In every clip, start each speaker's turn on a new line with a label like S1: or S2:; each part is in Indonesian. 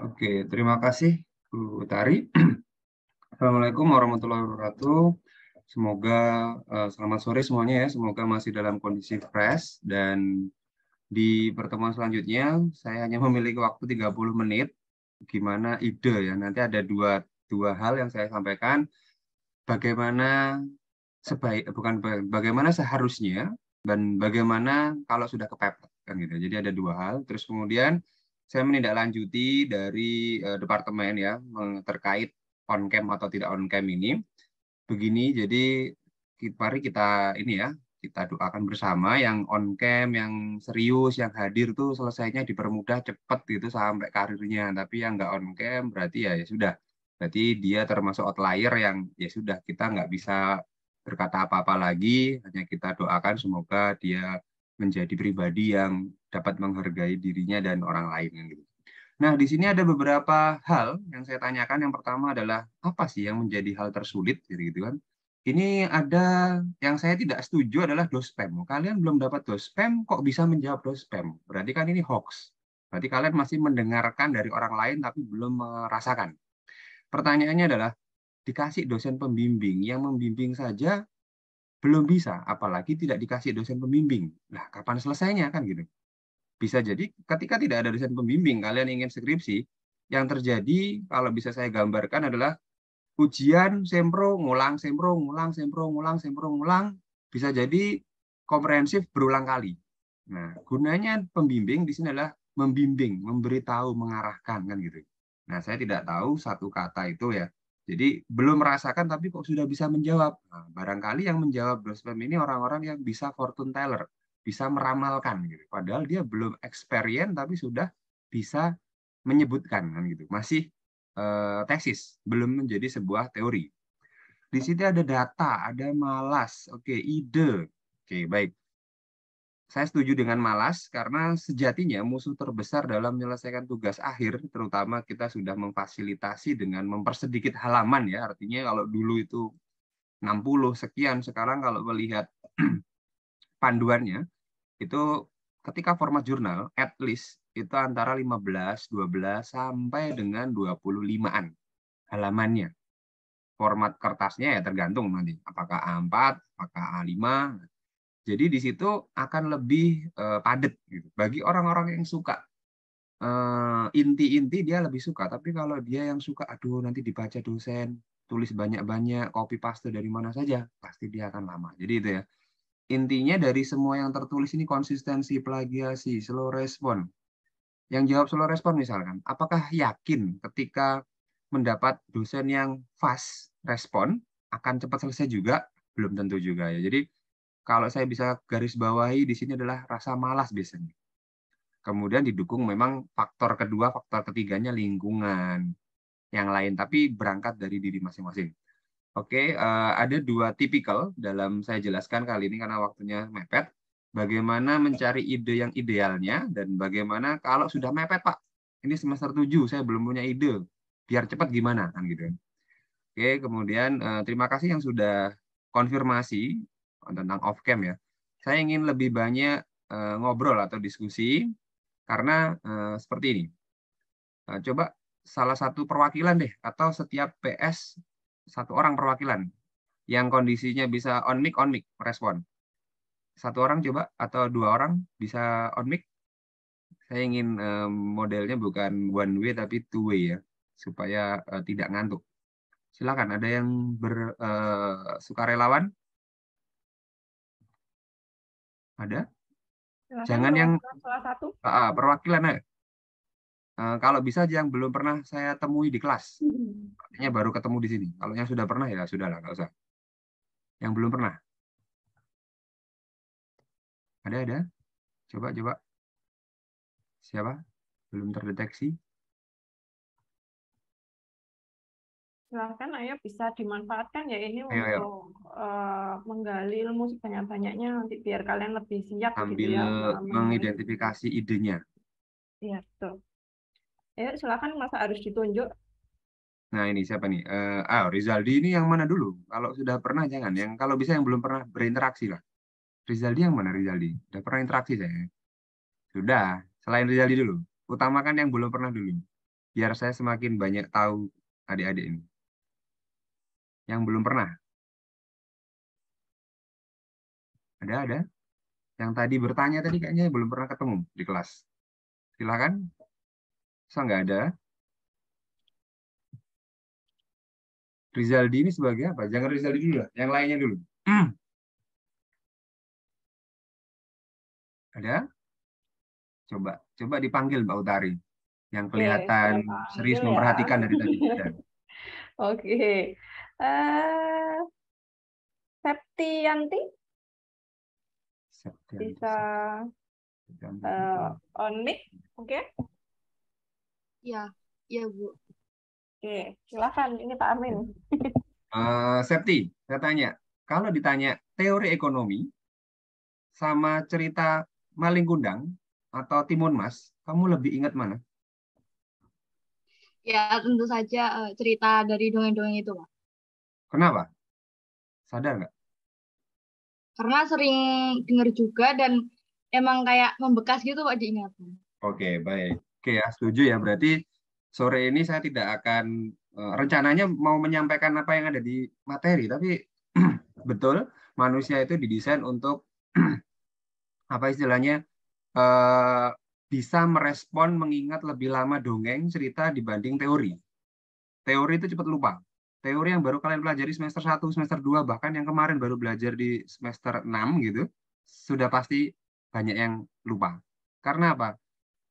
S1: Oke, terima kasih Bu Utari. Assalamualaikum warahmatullahi wabarakatuh. Semoga selamat sore semuanya ya. Semoga masih dalam kondisi fresh dan di pertemuan selanjutnya saya hanya memiliki waktu 30 menit. Gimana ide ya? Nanti ada dua hal yang saya sampaikan. Bagaimana bagaimana seharusnya dan bagaimana kalau sudah kepepet kan gitu. Jadi ada dua hal. Terus kemudian saya menindaklanjuti dari departemen ya terkait on cam atau tidak on cam ini. Begini, jadi mari kita ini ya, kita doakan bersama yang on cam, yang serius, yang hadir tuh selesainya dipermudah cepet gitu sampai karirnya. Tapi yang nggak on cam berarti ya sudah. Berarti dia termasuk outlier yang ya sudah kita nggak bisa berkata apa-apa lagi, hanya kita doakan semoga dia menjadi pribadi yang dapat menghargai dirinya dan orang lain gitu. Nah, di sini ada beberapa hal yang saya tanyakan. Yang pertama adalah apa sih yang menjadi hal tersulit gitu kan? Ini ada yang saya tidak setuju adalah dospem. Kalian belum dapat dospem kok bisa menjawab dospem? Berarti kan ini hoax. Berarti kalian masih mendengarkan dari orang lain tapi belum merasakan. Pertanyaannya adalah dikasih dosen pembimbing yang membimbing saja belum bisa, apalagi tidak dikasih dosen pembimbing. Nah, kapan selesainya kan gitu? Bisa jadi ketika tidak ada dosen pembimbing, kalian ingin skripsi, yang terjadi kalau bisa saya gambarkan adalah ujian sempro, ngulang, sempro, ngulang, sempro, ngulang, sempro, ngulang, bisa jadi komprehensif berulang kali. Nah, gunanya pembimbing di sini adalah membimbing, memberitahu, mengarahkan kan gitu. Nah, saya tidak tahu satu kata itu ya. Jadi belum merasakan tapi kok sudah bisa menjawab. Nah, barangkali yang menjawab dospem ini orang-orang yang bisa fortune teller, bisa meramalkan gitu. Padahal dia belum experience tapi sudah bisa menyebutkan kan gitu. Masih tesis, belum menjadi sebuah teori. Di sini ada data, ada malas, oke, ide. Oke, baik. Saya setuju dengan malas karena sejatinya musuh terbesar dalam menyelesaikan tugas akhir, terutama kita sudah memfasilitasi dengan mempersedikit halaman ya. Artinya kalau dulu itu 60 sekian, sekarang kalau melihat panduannya itu ketika format jurnal at least itu antara 15, 12 sampai dengan 25-an halamannya. Format kertasnya ya tergantung nanti apakah A4, apakah A5. Jadi di situ akan lebih padat gitu. Bagi orang-orang yang suka inti-inti dia lebih suka, tapi kalau dia yang suka aduh nanti dibaca dosen, tulis banyak-banyak, copy paste dari mana saja, pasti dia akan lama. Jadi itu ya. Intinya dari semua yang tertulis ini konsistensi, plagiasi, slow respon. Yang jawab slow respon misalkan, apakah yakin ketika mendapat dosen yang fast respon akan cepat selesai juga? Belum tentu juga ya. Jadi kalau saya bisa garis bawahi di sini adalah rasa malas biasanya. Kemudian didukung memang faktor kedua, faktor ketiganya lingkungan yang lain, tapi berangkat dari diri masing-masing. Oke, ada dua tipikal dalam saya jelaskan kali ini karena waktunya mepet. Bagaimana mencari ide yang idealnya dan bagaimana kalau sudah mepet, Pak. Ini semester 7, saya belum punya ide. Biar cepat gimana kan gitu. Oke, kemudian terima kasih yang sudah konfirmasi tentang off cam ya. Saya ingin lebih banyak ngobrol atau diskusi karena seperti ini. Coba salah satu perwakilan deh atau setiap PS satu orang perwakilan yang kondisinya bisa on mic respon. Satu orang coba atau dua orang bisa on mic. Saya ingin modelnya bukan one way tapi two way ya, supaya tidak ngantuk. Silakan ada yang sukarelawan? Ada?
S2: Silakan
S1: Jangan yang
S2: perwakilan salah satu.
S1: perwakilan aja. Kalau bisa yang belum pernah saya temui di kelas. Artinya baru ketemu di sini. Kalau yang sudah pernah ya sudah lah, nggak usah. Yang belum pernah. Ada? Coba. Siapa? Belum terdeteksi.
S2: Silakan, ayo bisa dimanfaatkan ya ini
S1: Ayo.
S2: untuk menggali ilmu sebanyak-banyaknya nanti biar kalian lebih siap gitu
S1: Sambil
S2: ya memenuhi.
S1: mengidentifikasi idenya.
S2: Iya, betul. Ayo silakan, masa harus ditunjuk.
S1: Nah ini siapa nih? Rizaldi ini yang mana dulu? Kalau sudah pernah jangan. Yang kalau bisa yang belum pernah berinteraksi lah. Rizaldi yang mana Rizaldi? Sudah pernah interaksi saya. Sudah. Selain Rizaldi dulu. Utamakan yang belum pernah dulu. Biar saya semakin banyak tahu adik-adik ini. Yang belum pernah. Ada. Yang tadi bertanya tadi kayaknya belum pernah ketemu di kelas. Silakan. Saya nggak ada. Rizaldi ini sebagai apa? Jangan Rizaldi dulu lah. Yang lainnya dulu. Ada? Coba dipanggil Mbak Utari. Yang
S2: Oke,
S1: kelihatan
S2: saya
S1: serius
S2: panggil ya.
S1: memperhatikan dari tadi. Ya.
S2: Oke. Eh, Septianti
S1: Septianti,
S2: bisa
S1: Septianti.
S2: on mic, oke?
S3: Ya, ya Bu.
S2: Oke, silakan. Ini Pak Amin.
S1: Septi, saya tanya. Kalau ditanya teori ekonomi sama cerita Maling Kundang atau Timun Mas, kamu lebih ingat mana?
S3: Ya, tentu saja cerita dari dongeng-dongeng itu, Pak.
S1: Kenapa? Sadar nggak?
S3: Karena sering dengar juga dan emang kayak membekas gitu Pak di ingatan.
S1: Oke, baik. Oke ya, setuju ya. Berarti sore ini saya tidak akan rencananya mau menyampaikan apa yang ada di materi, tapi betul manusia itu didesain untuk apa istilahnya eh, bisa merespon mengingat lebih lama dongeng cerita dibanding teori. Teori itu cepat lupa. Teori yang baru kalian pelajari semester 1, semester 2, bahkan yang kemarin baru belajar di semester 6 gitu, sudah pasti banyak yang lupa. Karena apa?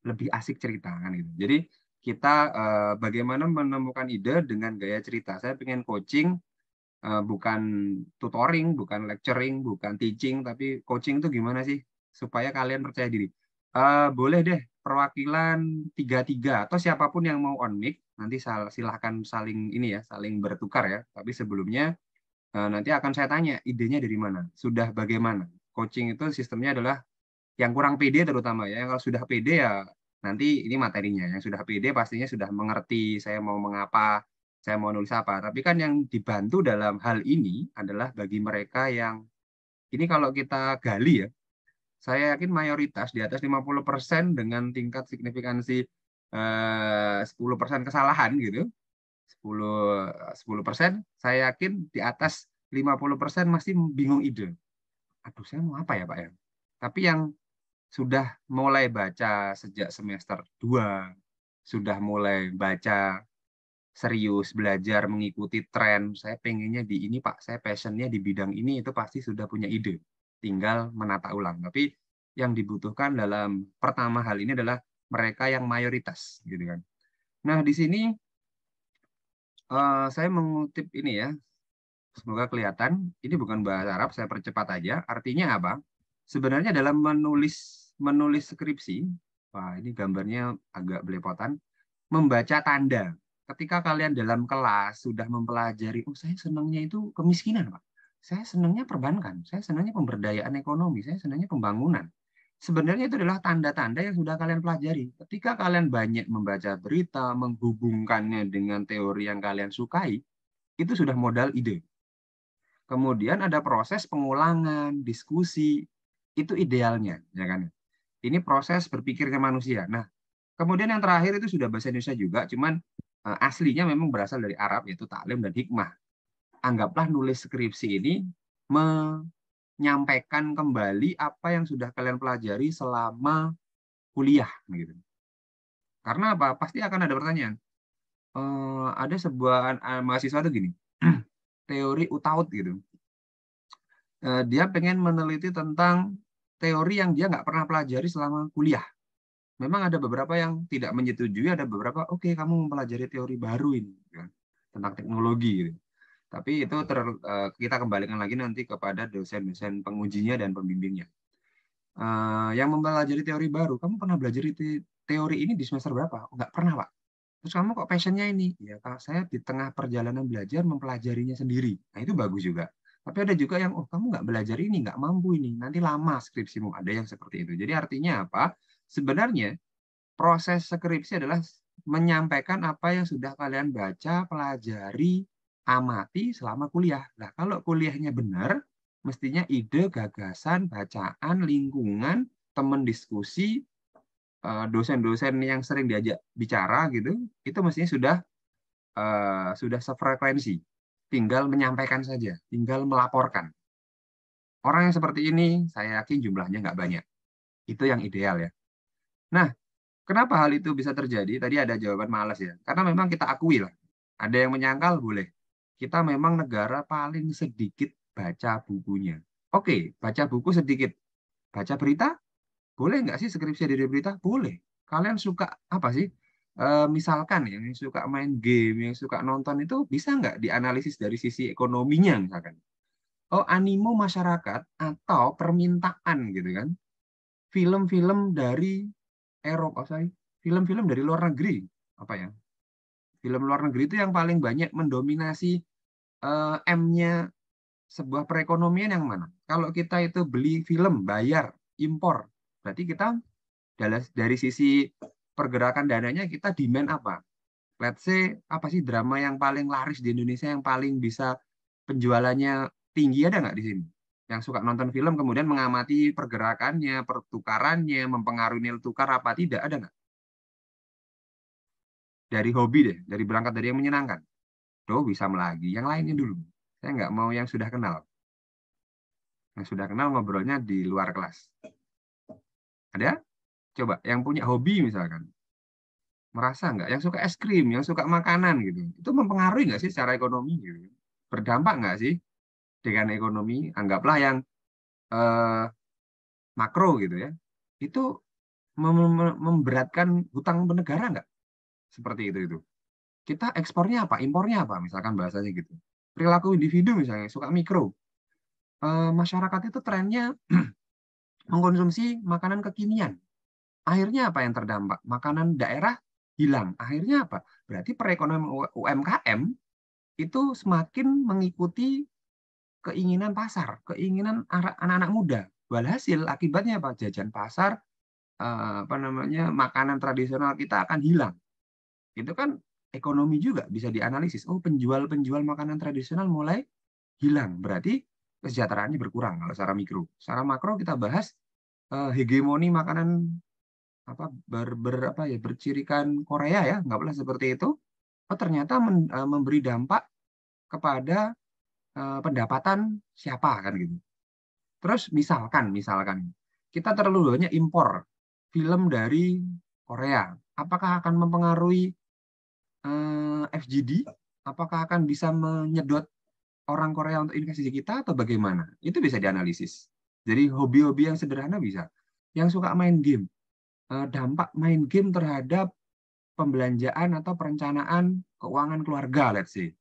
S1: Lebih asik cerita kan gitu. Jadi kita bagaimana menemukan ide dengan gaya cerita. Saya pengen coaching bukan tutoring, bukan lecturing, bukan teaching, tapi coaching itu gimana sih supaya kalian percaya diri. Boleh deh perwakilan 3-3 atau siapapun yang mau on mic nanti silahkan saling ini ya, saling bertukar ya. Tapi sebelumnya nanti akan saya tanya idenya dari mana, sudah bagaimana. Coaching itu sistemnya adalah yang kurang pede terutama ya. Yang kalau sudah pede ya nanti ini materinya. Yang sudah pede pastinya sudah mengerti saya mau mengapa, saya mau nulis apa. Tapi kan yang dibantu dalam hal ini adalah bagi mereka yang ini kalau kita gali ya, saya yakin mayoritas di atas 50% dengan tingkat signifikansi 10% kesalahan gitu. 10% saya yakin di atas 50% masih bingung ide. Aduh, saya mau apa ya, Pak ya? Tapi yang sudah mulai baca sejak semester 2, sudah mulai baca serius, belajar mengikuti tren, saya pengennya di ini Pak, saya passionnya di bidang ini, itu pasti sudah punya ide. Tinggal menata ulang. Tapi yang dibutuhkan dalam pertama hal ini adalah mereka yang mayoritas. Gitu kan. Nah, di sini saya mengutip ini ya, semoga kelihatan, ini bukan bahasa Arab, saya percepat aja. Artinya apa? Sebenarnya dalam menulis skripsi, wah ini gambarnya agak belepotan, membaca tanda. Ketika kalian dalam kelas sudah mempelajari, oh saya senangnya itu kemiskinan, Pak. Saya senangnya perbankan, saya senangnya pemberdayaan ekonomi, saya senangnya pembangunan. Sebenarnya itu adalah tanda-tanda yang sudah kalian pelajari. Ketika kalian banyak membaca berita, menghubungkannya dengan teori yang kalian sukai, itu sudah modal ide. Kemudian ada proses pengulangan, diskusi, itu idealnya, ya kan? Ini proses berpikirnya manusia. Nah, kemudian yang terakhir itu sudah bahasa Indonesia juga, cuman aslinya memang berasal dari Arab, yaitu taklim dan hikmah. Anggaplah nulis skripsi ini menyampaikan kembali apa yang sudah kalian pelajari selama kuliah, gitu. Karena apa? Pasti akan ada pertanyaan. Ada sebuah mahasiswa itu gini, teori utaut gitu. Dia pengen meneliti tentang teori yang dia nggak pernah pelajari selama kuliah. Memang ada beberapa yang tidak menyetujui, ada beberapa, oke, kamu mempelajari teori baru ini, kan, tentang teknologi. Gitu. Tapi itu kita kembalikan lagi nanti kepada dosen-dosen pengujinya dan pembimbingnya. Yang mempelajari teori baru, kamu pernah belajar teori ini di semester berapa? Oh, nggak pernah, Pak. Terus kamu kok passionnya ini? Ya, Kak, saya di tengah perjalanan belajar mempelajarinya sendiri. Nah, itu bagus juga. Tapi ada juga yang, oh kamu nggak belajar ini, nggak mampu ini, nanti lama skripsimu. Ada yang seperti itu. Jadi artinya apa? Sebenarnya proses skripsi adalah menyampaikan apa yang sudah kalian baca, pelajari, amati selama kuliah. Nah, kalau kuliahnya benar, mestinya ide, gagasan, bacaan, lingkungan, teman diskusi, dosen-dosen yang sering diajak bicara gitu, itu mestinya sudah sefrekuensi. Tinggal menyampaikan saja, tinggal melaporkan. Orang yang seperti ini, saya yakin jumlahnya nggak banyak. Itu yang ideal ya. Nah, kenapa hal itu bisa terjadi? Tadi ada jawaban malas ya. Karena memang kita akui lah. Ada yang menyangkal, boleh. Kita memang negara paling sedikit baca bukunya. Oke, baca buku sedikit. Baca berita? Boleh nggak sih skripsi dari berita? Boleh. Kalian suka apa sih? Misalkan yang suka main game, yang suka nonton itu bisa nggak dianalisis dari sisi ekonominya misalkan? Oh, animo masyarakat atau permintaan gitu kan? Film-film dari Eropa, film-film dari luar negeri, apa ya? Film luar negeri itu yang paling banyak mendominasi M-nya sebuah perekonomian yang mana? Kalau kita itu beli film, bayar, impor, berarti kita dari sisi pergerakan dananya kita demand apa? Let's say apa sih drama yang paling laris di Indonesia yang paling bisa penjualannya tinggi, ada nggak di sini? Yang suka nonton film kemudian mengamati pergerakannya, pertukarannya, mempengaruhi nilai tukar apa tidak, ada nggak? Dari hobi deh, dari berangkat dari yang menyenangkan. Doh bisa lagi, yang lainnya dulu. Saya nggak mau yang sudah kenal. Yang sudah kenal ngobrolnya di luar kelas. Ada? Coba, yang punya hobi misalkan. Merasa nggak? Yang suka es krim, yang suka makanan gitu. Itu mempengaruhi nggak sih secara ekonomi gitu? Berdampak nggak sih dengan ekonomi? Anggaplah yang eh, makro gitu ya. Itu memberatkan hutang negara nggak? Seperti itu. Kita ekspornya apa? Impornya apa? Misalkan bahasanya gitu. Perilaku individu misalnya, suka mikro. Masyarakat itu trennya mengkonsumsi makanan kekinian. Akhirnya apa yang terdampak? Makanan daerah hilang. Akhirnya apa? Berarti perekonomian UMKM itu semakin mengikuti keinginan pasar, keinginan anak-anak muda. Walhasil akibatnya apa? Jajan pasar, apa namanya, makanan tradisional kita akan hilang. Itu kan ekonomi juga bisa dianalisis. Oh, penjual-penjual makanan tradisional mulai hilang. Berarti kesejahteraannya berkurang kalau secara mikro. Secara makro kita bahas hegemoni makanan apa apa ya bercirikan Korea ya, nggak boleh seperti itu. Oh, ternyata memberi dampak kepada pendapatan siapa kan gitu. Terus misalkan kita terlalu banyak impor film dari Korea, apakah akan mempengaruhi FGD? Apakah akan bisa menyedot orang Korea untuk investasi kita atau bagaimana? Itu bisa dianalisis. Jadi hobi-hobi yang sederhana bisa. Yang suka main game, dampak main game terhadap pembelanjaan atau perencanaan keuangan keluarga, let's say.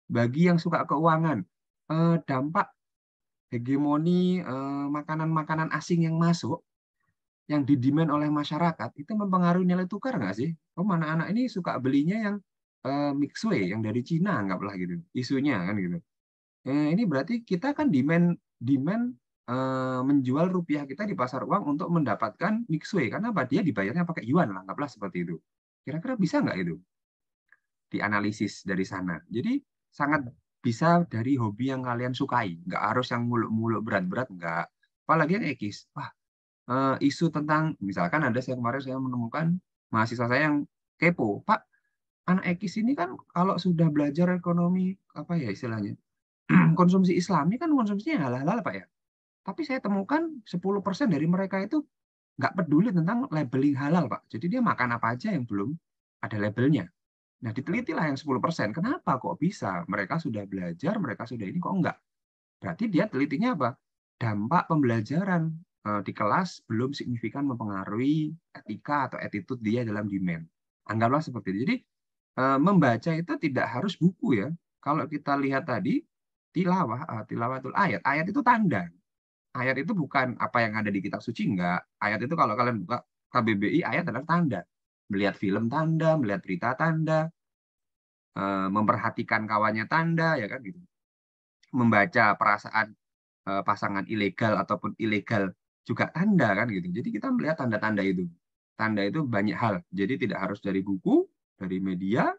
S1: Bagi yang suka keuangan, dampak hegemoni makanan-makanan asing yang masuk, yang didemand oleh masyarakat, itu mempengaruhi nilai tukar nggak sih? Oh, mana anak ini suka belinya yang mixue, yang dari Cina, anggaplah gitu. Isunya kan gitu. Ini berarti kita kan demand menjual rupiah kita di pasar uang untuk mendapatkan mixue. Karena apa? Dia dibayarnya pakai yuan, anggaplah seperti itu. Kira-kira bisa nggak itu dianalisis dari sana? Jadi sangat bisa dari hobi yang kalian sukai. Nggak harus yang muluk-muluk berat-berat, nggak. Apalagi yang ekis. Wah, isu tentang, misalkan ada kemarin saya menemukan mahasiswa saya yang kepo. Pak, anak ekis ini kan kalau sudah belajar ekonomi, apa ya istilahnya, konsumsi Islami kan konsumsinya halal-halal Pak ya. Tapi saya temukan 10% dari mereka itu nggak peduli tentang labeling halal Pak. Jadi dia makan apa aja yang belum ada labelnya. Nah, ditelitilah yang 10%. Kenapa kok bisa? Mereka sudah belajar, mereka sudah ini kok enggak. Berarti dia telitinya apa? Dampak pembelajaran di kelas belum signifikan mempengaruhi etika atau attitude dia dalam demand. Anggaplah seperti itu. Jadi membaca itu tidak harus buku ya. Kalau kita lihat tadi, tilawatul ayat. Ayat itu tanda. Ayat itu bukan apa yang ada di kitab suci, enggak. Ayat itu kalau kalian buka KBBI, ayat adalah tanda. Melihat film tanda, melihat berita tanda, memperhatikan kawannya tanda, ya kan gitu. Membaca perasaan pasangan ilegal ataupun ilegal juga tanda kan gitu. Jadi kita melihat tanda-tanda itu. Tanda itu banyak hal. Jadi tidak harus dari buku, dari media,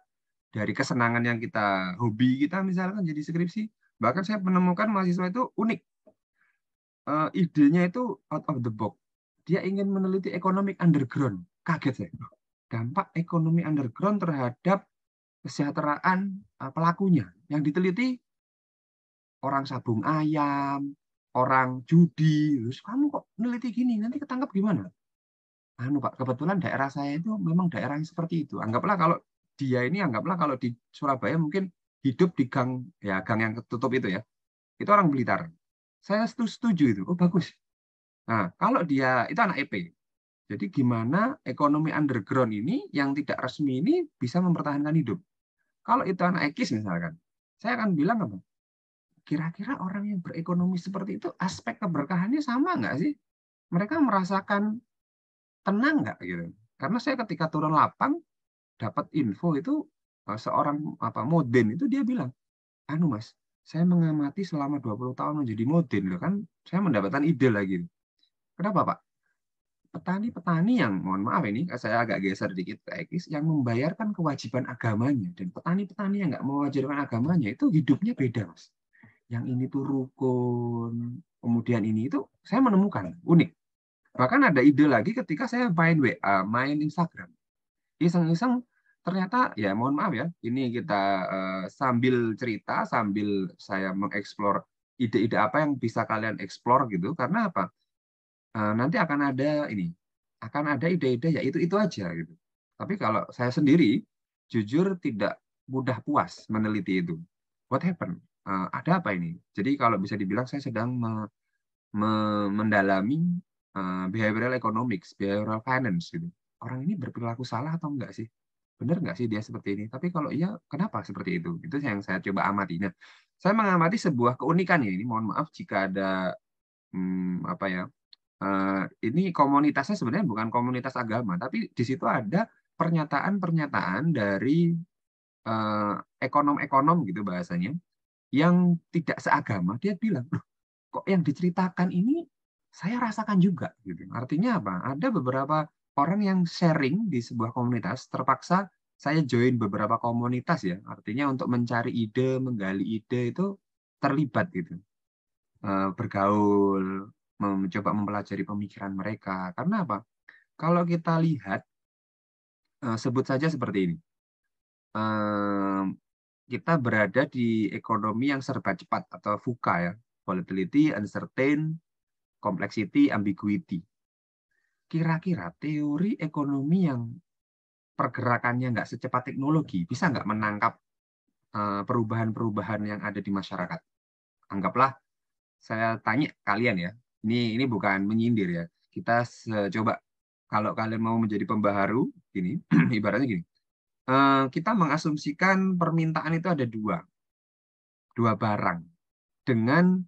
S1: dari kesenangan yang kita hobi kita misalkan jadi skripsi. Bahkan saya menemukan mahasiswa itu unik. Idenya itu out of the box. Dia ingin meneliti economic underground. kaget saya. Dampak ekonomi underground terhadap kesejahteraan pelakunya. Yang diteliti orang sabung ayam, orang judi. Terus kamu kok neliti gini, nanti ketangkap gimana? Anu Pak, kebetulan daerah saya itu memang daerah yang seperti itu. Anggaplah kalau di Surabaya mungkin hidup di gang yang ketutup itu ya. Itu orang Blitar. Saya setuju itu. Oh bagus. Nah, kalau dia itu anak EP. Jadi gimana ekonomi underground ini yang tidak resmi ini bisa mempertahankan hidup? Kalau itu anak ekis misalkan, saya akan bilang apa? Kira-kira orang yang berekonomi seperti itu aspek keberkahannya sama nggak sih? Mereka merasakan tenang nggak gitu? Karena saya ketika turun lapang dapat info itu seorang Moden itu dia bilang, anu Mas, saya mengamati selama 20 tahun menjadi Moden loh kan, saya mendapatkan ide lagi. Kenapa Pak? Petani-petani yang, mohon maaf ini, saya agak geser dikit ke ekis, yang membayarkan kewajiban agamanya. Dan petani-petani yang nggak mewajibkan agamanya, itu hidupnya beda, Mas. Yang ini tuh rukun, kemudian ini itu, saya menemukan, unik. Bahkan ada ide lagi ketika saya main WA, main Instagram. Iseng-iseng, ternyata, ya mohon maaf ya, ini kita sambil cerita, sambil saya mengeksplor ide-ide apa yang bisa kalian eksplor gitu, karena apa? Nanti akan ada ide-ide ya itu aja gitu. Tapi kalau saya sendiri jujur tidak mudah puas meneliti itu. What happened? Ada apa ini? Jadi kalau bisa dibilang saya sedang mendalami behavioral economics, behavioral finance gitu. Orang ini berperilaku salah atau enggak sih? Benar enggak sih dia seperti ini? Tapi kalau iya, kenapa seperti itu? Itu yang saya coba amati. Nah, saya mengamati sebuah keunikan ya ini. Mohon maaf jika ada ini komunitasnya sebenarnya bukan komunitas agama, tapi di situ ada pernyataan-pernyataan dari ekonom-ekonom gitu bahasanya, yang tidak seagama. Dia bilang, "Loh, kok yang diceritakan ini saya rasakan juga." Gitu. Artinya apa? Ada beberapa orang yang sharing di sebuah komunitas, terpaksa saya join beberapa komunitas ya, artinya untuk mencari ide, menggali ide itu terlibat gitu. Bergaul, mencoba mempelajari pemikiran mereka. Karena apa? Kalau kita lihat, sebut saja seperti ini. Kita berada di ekonomi yang serba cepat atau VUCA ya. Volatility, uncertain, complexity, ambiguity. Kira-kira teori ekonomi yang pergerakannya nggak secepat teknologi, bisa nggak menangkap perubahan-perubahan yang ada di masyarakat? Anggaplah saya tanya kalian ya, ini bukan menyindir ya. Kita coba kalau kalian mau menjadi pembaharu, gini, ibaratnya gini. Kita mengasumsikan permintaan itu ada dua barang dengan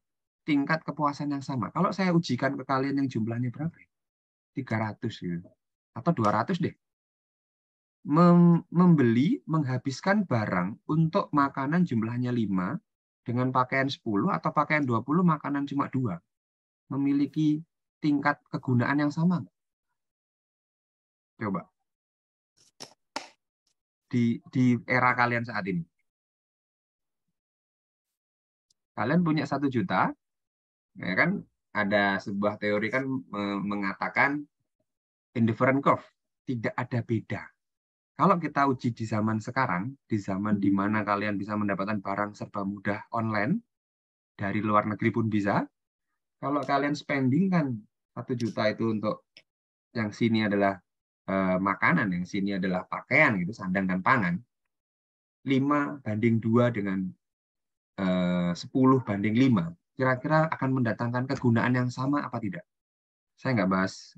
S1: tingkat kepuasan yang sama. Kalau saya ujikan ke kalian yang jumlahnya berapa? 300 gitu. Atau 200 deh. Menghabiskan barang untuk makanan jumlahnya 5 dengan pakaian 10 atau pakaian 20 makanan cuma 2. Memiliki tingkat kegunaan yang sama. Coba. Di era kalian saat ini. Kalian punya 1 juta, ya kan? Ada sebuah teori kan mengatakan indifferent curve, tidak ada beda. Kalau kita uji di zaman sekarang, di zaman di mana kalian bisa mendapatkan barang serba mudah online, dari luar negeri pun bisa, kalau kalian spending kan 1 juta itu untuk yang sini adalah makanan, yang sini adalah pakaian, gitu, sandang dan pangan, 5:2 dengan 10:5, kira-kira akan mendatangkan kegunaan yang sama apa tidak? Saya nggak bahas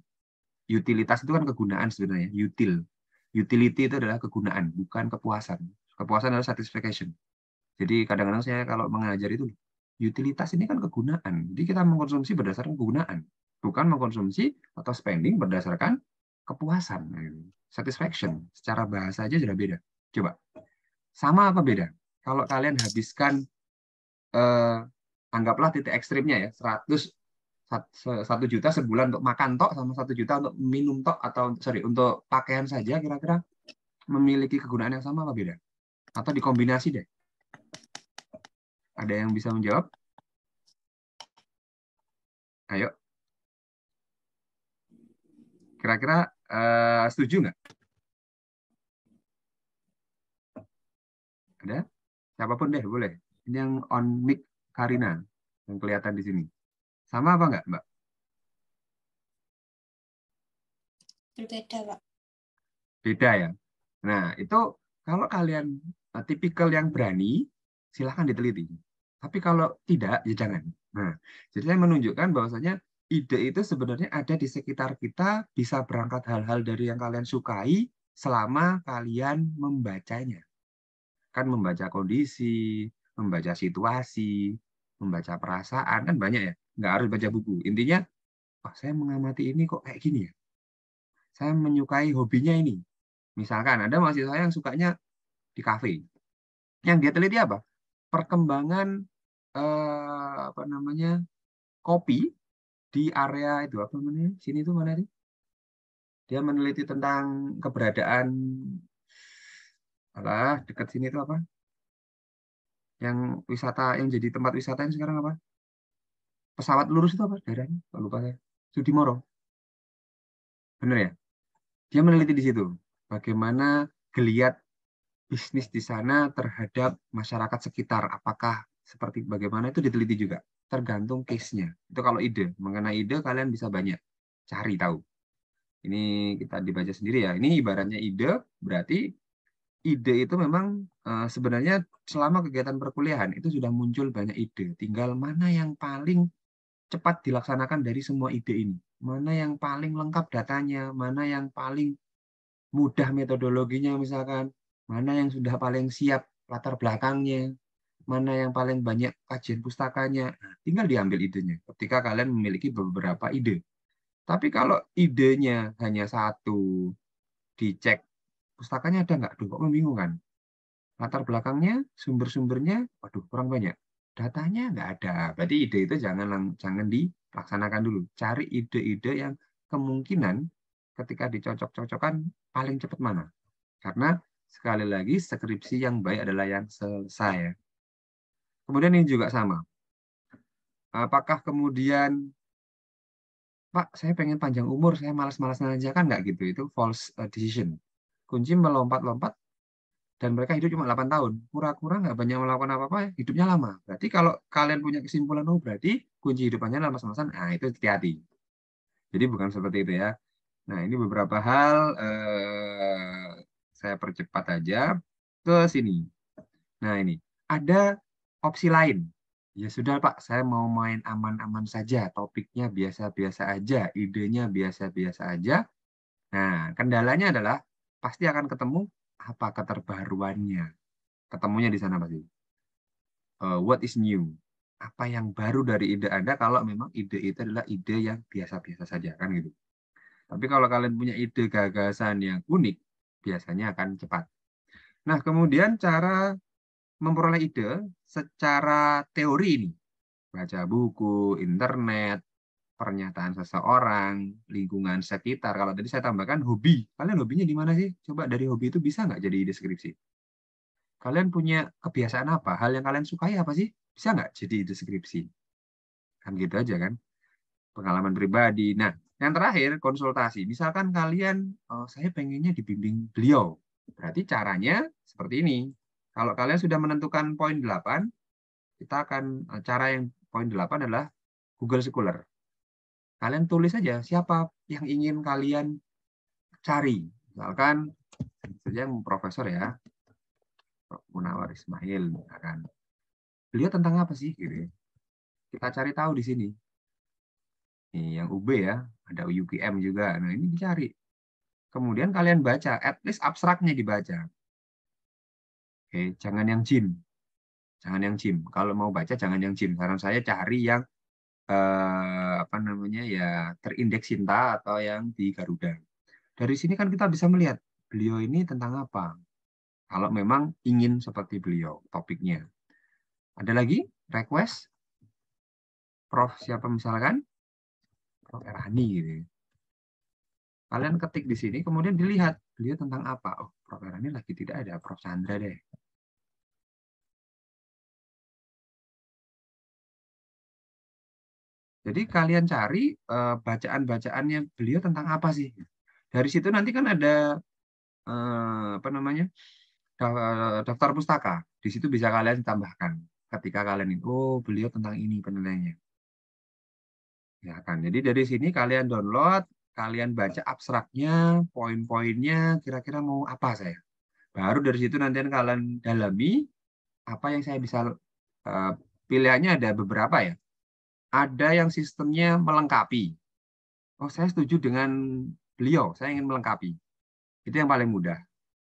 S1: utilitas, itu kan kegunaan sebenarnya, utility itu adalah kegunaan, bukan kepuasan. Kepuasan adalah satisfaction. Jadi kadang-kadang saya kalau mengajar itu, utilitas ini kan kegunaan. Jadi kita mengkonsumsi berdasarkan kegunaan, bukan mengkonsumsi atau spending berdasarkan kepuasan. Satisfaction, secara bahasa aja sudah beda. Coba, sama apa beda? Kalau kalian habiskan anggaplah titik ekstrimnya ya 1 juta sebulan untuk makan tok sama 1 juta untuk minum tok, atau untuk pakaian saja, kira-kira memiliki kegunaan yang sama apa beda? Atau dikombinasi deh. Ada yang bisa menjawab? Ayo. Kira-kira Setuju nggak? Ada? Siapapun deh, boleh. Ini yang on mic Karina, yang kelihatan di sini. Sama apa nggak, Mbak?
S4: Berbeda, Pak.
S1: Beda ya. Nah, itu kalau kalian tipikal yang berani, silahkan diteliti. Tapi kalau tidak, ya jangan. Nah, jadi saya menunjukkan bahwasanya ide itu sebenarnya ada di sekitar kita, bisa berangkat hal-hal dari yang kalian sukai selama kalian membacanya. Kan membaca kondisi, membaca situasi, membaca perasaan, kan banyak ya. Nggak harus baca buku. Intinya, wah saya mengamati ini kok kayak gini ya. Saya menyukai hobinya ini. Misalkan ada mahasiswa yang sukanya di kafe. Yang dia teliti apa? Perkembangan apa namanya kopi di area itu apa namanya? Sini itu mana sih? Dia meneliti tentang keberadaan dekat sini itu apa? Yang wisata yang jadi tempat wisata yang sekarang apa? Pesawat lurus itu apa daerahnya? Kalau lupa saya. Sudimoro. Bener ya? Dia meneliti di situ. Bagaimana geliat bisnis di sana terhadap masyarakat sekitar. Apakah seperti bagaimana itu diteliti juga. Tergantung case-nya. Itu kalau ide. Mengenai ide kalian bisa banyak cari tahu. Ini kita dibaca sendiri ya. Ini ibaratnya ide, berarti ide itu memang sebenarnya selama kegiatan perkuliahan itu sudah muncul banyak ide. Tinggal mana yang paling cepat dilaksanakan dari semua ide ini. Mana yang paling lengkap datanya, mana yang paling mudah metodologinya misalkan, mana yang sudah paling siap latar belakangnya, mana yang paling banyak kajian pustakanya. Nah, tinggal diambil idenya ketika kalian memiliki beberapa ide. Tapi kalau idenya hanya satu, dicek pustakanya ada nggak? Duh, kok membingungkan. Latar belakangnya, sumber-sumbernya, waduh, kurang banyak. Datanya nggak ada. Berarti ide itu jangan dilaksanakan dulu. Cari ide-ide yang kemungkinan ketika dicocok-cocokkan paling cepat mana. Karena sekali lagi skripsi yang baik adalah yang selesai. Kemudian ini juga sama. Apakah kemudian Pak, saya pengen panjang umur, saya malas-malasan aja kan nggak gitu. Itu false decision. Kunci melompat-lompat dan mereka hidup cuma 8 tahun. Kura-kura nggak banyak melakukan apa-apa, hidupnya lama. Berarti kalau kalian punya kesimpulan, oh berarti kunci hidupannya malas-malasan, nah itu hati-hati. Jadi bukan seperti itu ya. Nah ini beberapa hal saya percepat aja ke sini. Nah ini, ada opsi lain. Ya sudah Pak, saya mau main aman-aman saja, topiknya biasa-biasa aja, idenya biasa-biasa aja. Nah, kendalanya adalah pasti akan ketemu apa keterbaruannya. Ketemunya di sana pasti. What is new? Apa yang baru dari ide Anda kalau memang ide itu adalah ide yang biasa-biasa saja kan gitu. Tapi kalau kalian punya ide gagasan yang unik, biasanya akan cepat. Nah, kemudian cara memperoleh ide secara teori ini. Baca buku, internet, pernyataan seseorang, lingkungan sekitar. Kalau tadi saya tambahkan hobi. Kalian hobinya di mana sih? Coba dari hobi itu bisa nggak jadi ide skripsi? Kalian punya kebiasaan apa? Hal yang kalian sukai apa sih? Bisa nggak jadi ide skripsi? Kan gitu aja kan? Pengalaman pribadi. Nah, yang terakhir konsultasi. Misalkan kalian, saya pengennya dibimbing beliau. Berarti caranya seperti ini. Kalau kalian sudah menentukan poin 8, kita akan cara yang poin 8 adalah Google Scholar. Kalian tulis saja siapa yang ingin kalian cari. Misalkan saja profesor ya, Prof. Munawar Ismail misalkan. Beliau tentang apa sih gitu. Kita cari tahu di sini. Nih, yang UB ya, ada UGM juga. Nah, ini dicari. Kemudian kalian baca, at least abstraknya dibaca. Oke, jangan yang jim. Jangan yang jim. Kalau mau baca jangan yang jim. Saran saya cari yang apa namanya ya terindeks Sinta atau yang di Garuda. Dari sini kan kita bisa melihat beliau ini tentang apa. Kalau memang ingin seperti beliau topiknya. Ada lagi request Prof siapa misalkan Prof Erhani gitu. Kalian ketik di sini kemudian dilihat beliau tentang apa. Oh, Prof Erhani lagi tidak ada, Prof Chandra deh. Jadi kalian cari bacaan-bacaannya beliau tentang apa sih? Dari situ nanti kan ada apa namanya, daftar pustaka. Di situ bisa kalian tambahkan. Ketika kalian itu, oh beliau tentang ini penilaiannya. Ya kan. Jadi dari sini kalian download, kalian baca abstraknya, poin-poinnya, kira-kira mau apa saya. Baru dari situ nanti kalian dalami apa yang saya bisa pilihannya ada beberapa ya. Ada yang sistemnya melengkapi. Oh, saya setuju dengan beliau, saya ingin melengkapi. Itu yang paling mudah.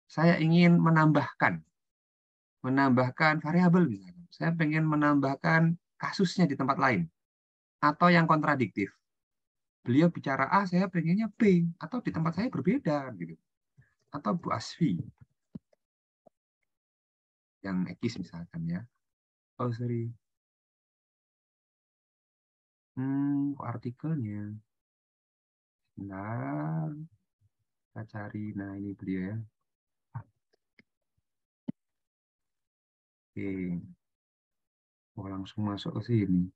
S1: Saya ingin menambahkan variabel misalnya. Saya pengen menambahkan kasusnya di tempat lain. Atau yang kontradiktif. Beliau bicara A, saya pengennya B. Atau di tempat saya berbeda. Gitu. Atau Bu Asfi. Yang ekis misalkan ya. Oh, sorry. Artikelnya. Nah, kita cari. Nah, ini beliau ya. Oke. Oh, langsung masuk ke sini.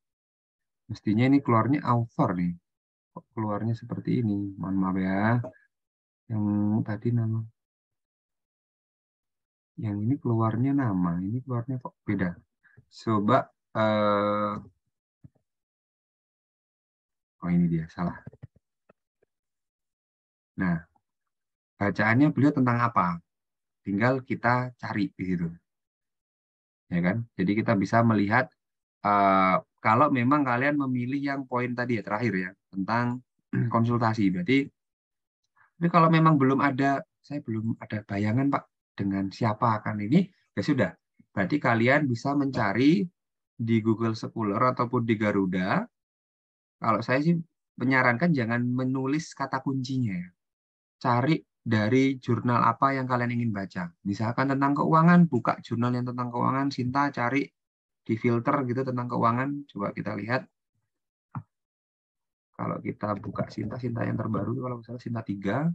S1: Mestinya ini keluarnya author nih. Kok keluarnya seperti ini? Mohon maaf ya. Yang tadi nama. Yang ini keluarnya nama. Ini keluarnya kok beda. Coba. Oh, ini dia. Salah. Nah. Bacaannya beliau tentang apa? Tinggal kita cari di situ. Ya kan? Jadi kita bisa melihat kalau memang kalian memilih yang poin tadi ya terakhir ya tentang konsultasi. Berarti tapi kalau memang belum ada, saya belum ada bayangan Pak dengan siapa akan ini, ya sudah. Berarti kalian bisa mencari di Google Scholar ataupun di Garuda. Kalau saya sih menyarankan jangan menulis kata kuncinya ya. Cari dari jurnal apa yang kalian ingin baca. Misalkan tentang keuangan, buka jurnal yang tentang keuangan, Sinta cari di filter gitu tentang keuangan. Coba kita lihat. Kalau kita buka Sinta yang terbaru, kalau misalnya Sinta 3,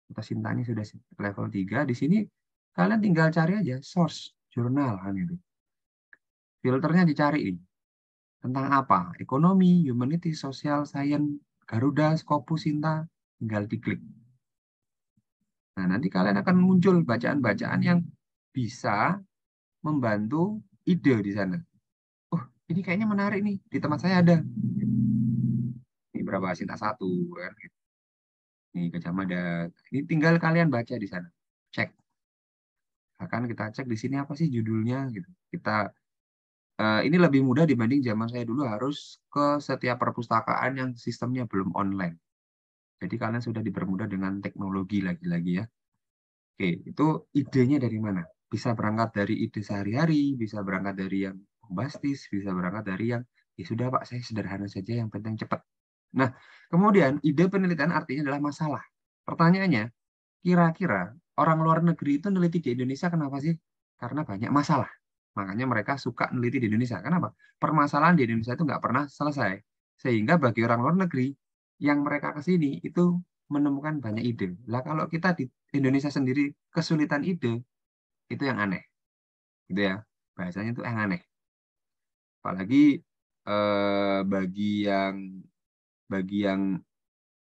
S1: kita Sintanya sudah level 3, di sini kalian tinggal cari aja source, jurnal kan itu. Filternya dicari tentang apa? Ekonomi, humanity, sosial, science, Garuda, Scopus, Sinta, tinggal diklik. Nah, nanti kalian akan muncul bacaan-bacaan yang bisa membantu ide di sana. Oh, ini kayaknya menarik nih, di tempat saya ada. Ini berapa Sinta 1 kan? Ini Gajah. Ini tinggal kalian baca di sana. Cek. Akan kita cek di sini apa sih judulnya gitu. Kita ini lebih mudah dibanding zaman saya dulu harus ke setiap perpustakaan yang sistemnya belum online. Jadi kalian sudah dipermudah dengan teknologi lagi-lagi ya. Oke, itu idenya dari mana? Bisa berangkat dari ide sehari-hari, bisa berangkat dari yang bombastis, bisa berangkat dari yang ya sudah Pak, saya sederhana saja, yang penting cepat. Nah, kemudian ide penelitian artinya adalah masalah. Pertanyaannya, kira-kira orang luar negeri itu neliti di Indonesia kenapa sih? Karena banyak masalah. Makanya mereka suka neliti di Indonesia. Kenapa? Permasalahan di Indonesia itu nggak pernah selesai. Sehingga bagi orang luar negeri, yang mereka ke sini itu menemukan banyak ide. Lah kalau kita di Indonesia sendiri kesulitan ide, itu yang aneh. Gitu ya. Bahasanya itu yang aneh. Apalagi bagi yang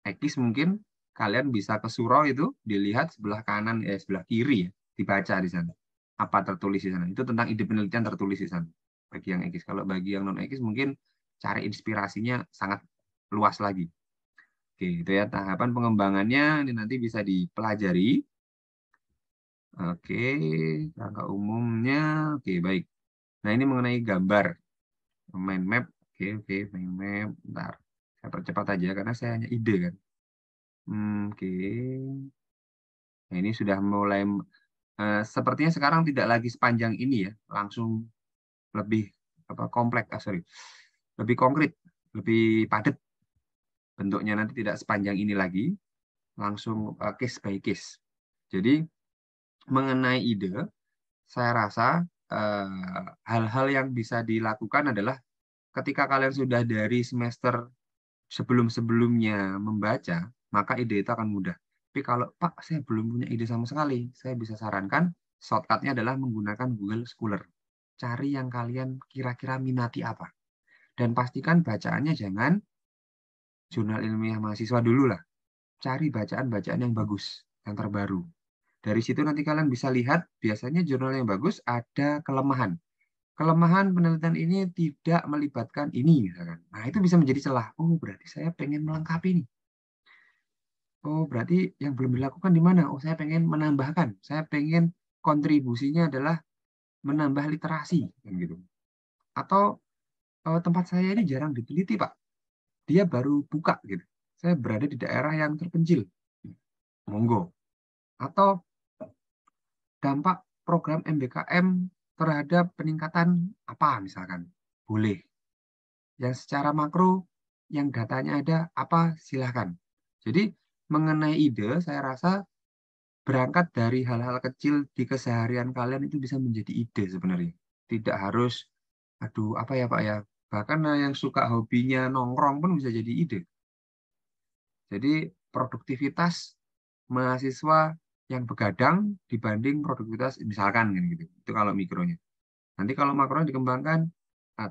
S1: ekis mungkin kalian bisa ke surau itu dilihat sebelah kanan sebelah kiri ya, dibaca di sana apa tertulis di sana, itu tentang ide penelitian tertulis di sana bagi yang ekis. Kalau bagi yang non ekis mungkin cari inspirasinya sangat luas lagi. Oke, itu ya tahapan pengembangannya, ini nanti bisa dipelajari. Oke, rangka umumnya oke baik. Nah ini mengenai gambar mind map. Oke mind map, bentar saya percepat aja karena saya hanya ide kan. Oke. Nah, ini sudah mulai sepertinya sekarang tidak lagi sepanjang ini ya, langsung lebih kompleks, lebih konkret, lebih padat bentuknya, nanti tidak sepanjang ini lagi, langsung case by case. Jadi mengenai ide, saya rasa hal-hal yang bisa dilakukan adalah ketika kalian sudah dari semester sebelum-sebelumnya membaca, maka ide itu akan mudah. Tapi kalau Pak, saya belum punya ide sama sekali, saya bisa sarankan shortcut-nya adalah menggunakan Google Scholar. Cari yang kalian kira-kira minati apa. Dan pastikan bacaannya jangan jurnal ilmiah mahasiswa dulu lah. cari bacaan-bacaan yang bagus, yang terbaru. Dari situ nanti kalian bisa lihat, biasanya jurnal yang bagus ada kelemahan. Kelemahan penelitian ini tidak melibatkan ini, misalkan. Nah, itu bisa menjadi celah. Oh, berarti saya pengen melengkapi nih. Oh, berarti yang belum dilakukan di mana? Oh, saya pengen menambahkan. Saya pengen kontribusinya adalah menambah literasi, kan gitu. Atau tempat saya ini jarang diteliti, Pak. Dia baru buka, gitu. Saya berada di daerah yang terpencil. Monggo. Atau dampak program MBKM terhadap peningkatan apa, misalkan. Boleh. Yang secara makro, yang datanya ada apa, silahkan. Jadi, mengenai ide, saya rasa berangkat dari hal-hal kecil di keseharian kalian itu bisa menjadi ide sebenarnya. Tidak harus, aduh apa ya Pak ya, bahkan yang suka hobinya nongkrong pun bisa jadi ide. Jadi produktivitas mahasiswa yang begadang dibanding produktivitas misalkan gitu. Itu kalau mikronya. Nanti kalau makronya dikembangkan,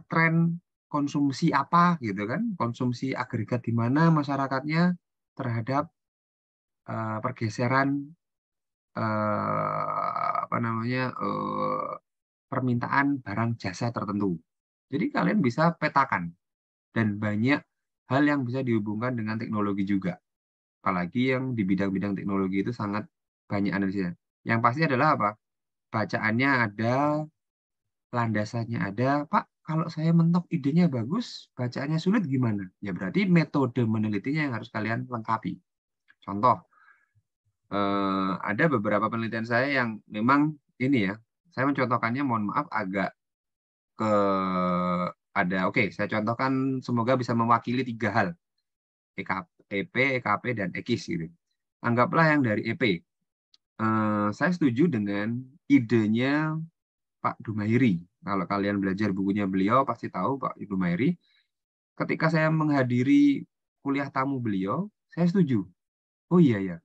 S1: tren konsumsi apa gitu kan, konsumsi agregat di mana masyarakatnya terhadap pergeseran permintaan barang jasa tertentu. Jadi kalian bisa petakan dan banyak hal yang bisa dihubungkan dengan teknologi juga. Apalagi yang di bidang-bidang teknologi itu sangat banyak analisisnya. Yang pasti adalah apa? Bacaannya ada, landasannya ada. Pak, kalau saya mentok idenya bagus, bacaannya sulit gimana? Ya berarti metode menelitinya yang harus kalian lengkapi. Contoh, ada beberapa penelitian saya yang memang ini ya, saya mencontohkannya mohon maaf agak ke oke, saya contohkan semoga bisa mewakili 3 hal. EP, EKP, dan EKIS gitu. Anggaplah yang dari EP. Saya setuju dengan idenya Pak Dumairi. Kalau kalian belajar bukunya beliau pasti tahu Pak Dumairi. Ketika saya menghadiri kuliah tamu beliau, saya setuju. Oh iya ya,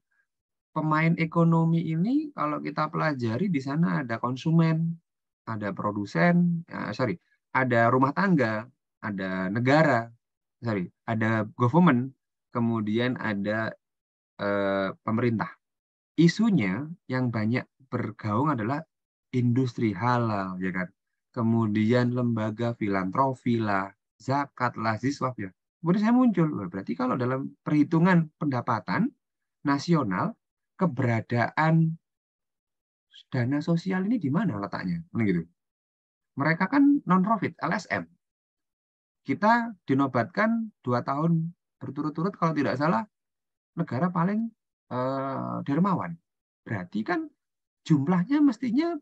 S1: pemain ekonomi ini kalau kita pelajari di sana ada konsumen, ada produsen, ada rumah tangga, ada negara, ada government, kemudian ada pemerintah. Isunya yang banyak bergaung adalah industri halal, ya kan. Kemudian lembaga filantropi lah, zakat lah, ziswaf ya. Kemudian saya muncul, berarti kalau dalam perhitungan pendapatan nasional, keberadaan dana sosial ini di mana letaknya? Gitu. Mereka kan non-profit, LSM. Kita dinobatkan 2 tahun berturut-turut kalau tidak salah negara paling dermawan. Berarti kan jumlahnya mestinya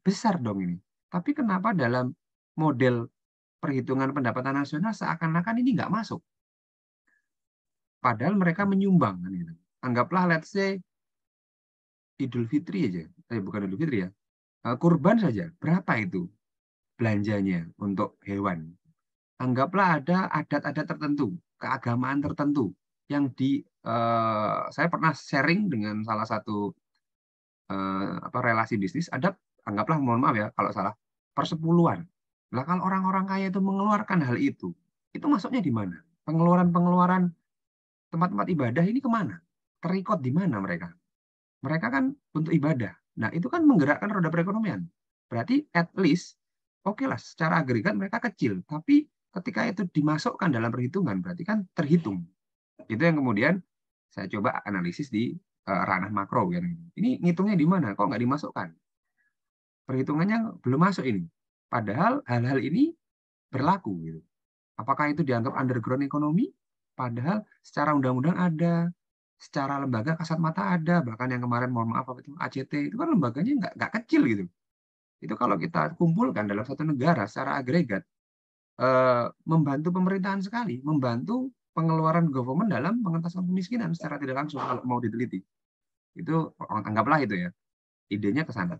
S1: besar dong ini. Tapi kenapa dalam model perhitungan pendapatan nasional seakan-akan ini nggak masuk? Padahal mereka menyumbang. Kan gitu. Anggaplah let's say Idul Fitri aja. Bukan Idul Fitri ya. Kurban saja. Berapa itu belanjanya untuk hewan? Anggaplah ada adat-adat tertentu, keagamaan tertentu yang saya pernah sharing dengan salah satu relasi bisnis, ada anggaplah mohon maaf ya kalau salah persepuluhan. Nah kalau orang-orang kaya itu mengeluarkan hal itu masuknya di mana? Pengeluaran tempat-tempat ibadah ini kemana? Terikot di mana mereka? Mereka kan untuk ibadah. Nah itu kan menggerakkan roda perekonomian. Berarti at least oke lah secara agregat mereka kecil, tapi ketika itu dimasukkan dalam perhitungan berarti kan terhitung. Itu yang kemudian saya coba analisis di ranah makro kan. Ini ngitungnya di mana? Kok nggak dimasukkan? Perhitungannya belum masuk ini. Padahal hal-hal ini berlaku gitu. Apakah itu dianggap underground ekonomi? Padahal secara undang-undang ada, secara lembaga kasat mata ada, bahkan yang kemarin mohon maaf apa itu ACT itu kan lembaganya nggak kecil gitu. Itu kalau kita kumpulkan dalam satu negara secara agregat membantu pemerintahan sekali, membantu pengeluaran government dalam pengentasan kemiskinan secara tidak langsung kalau mau diteliti. Itu anggaplah itu ya. Idenya ke sana.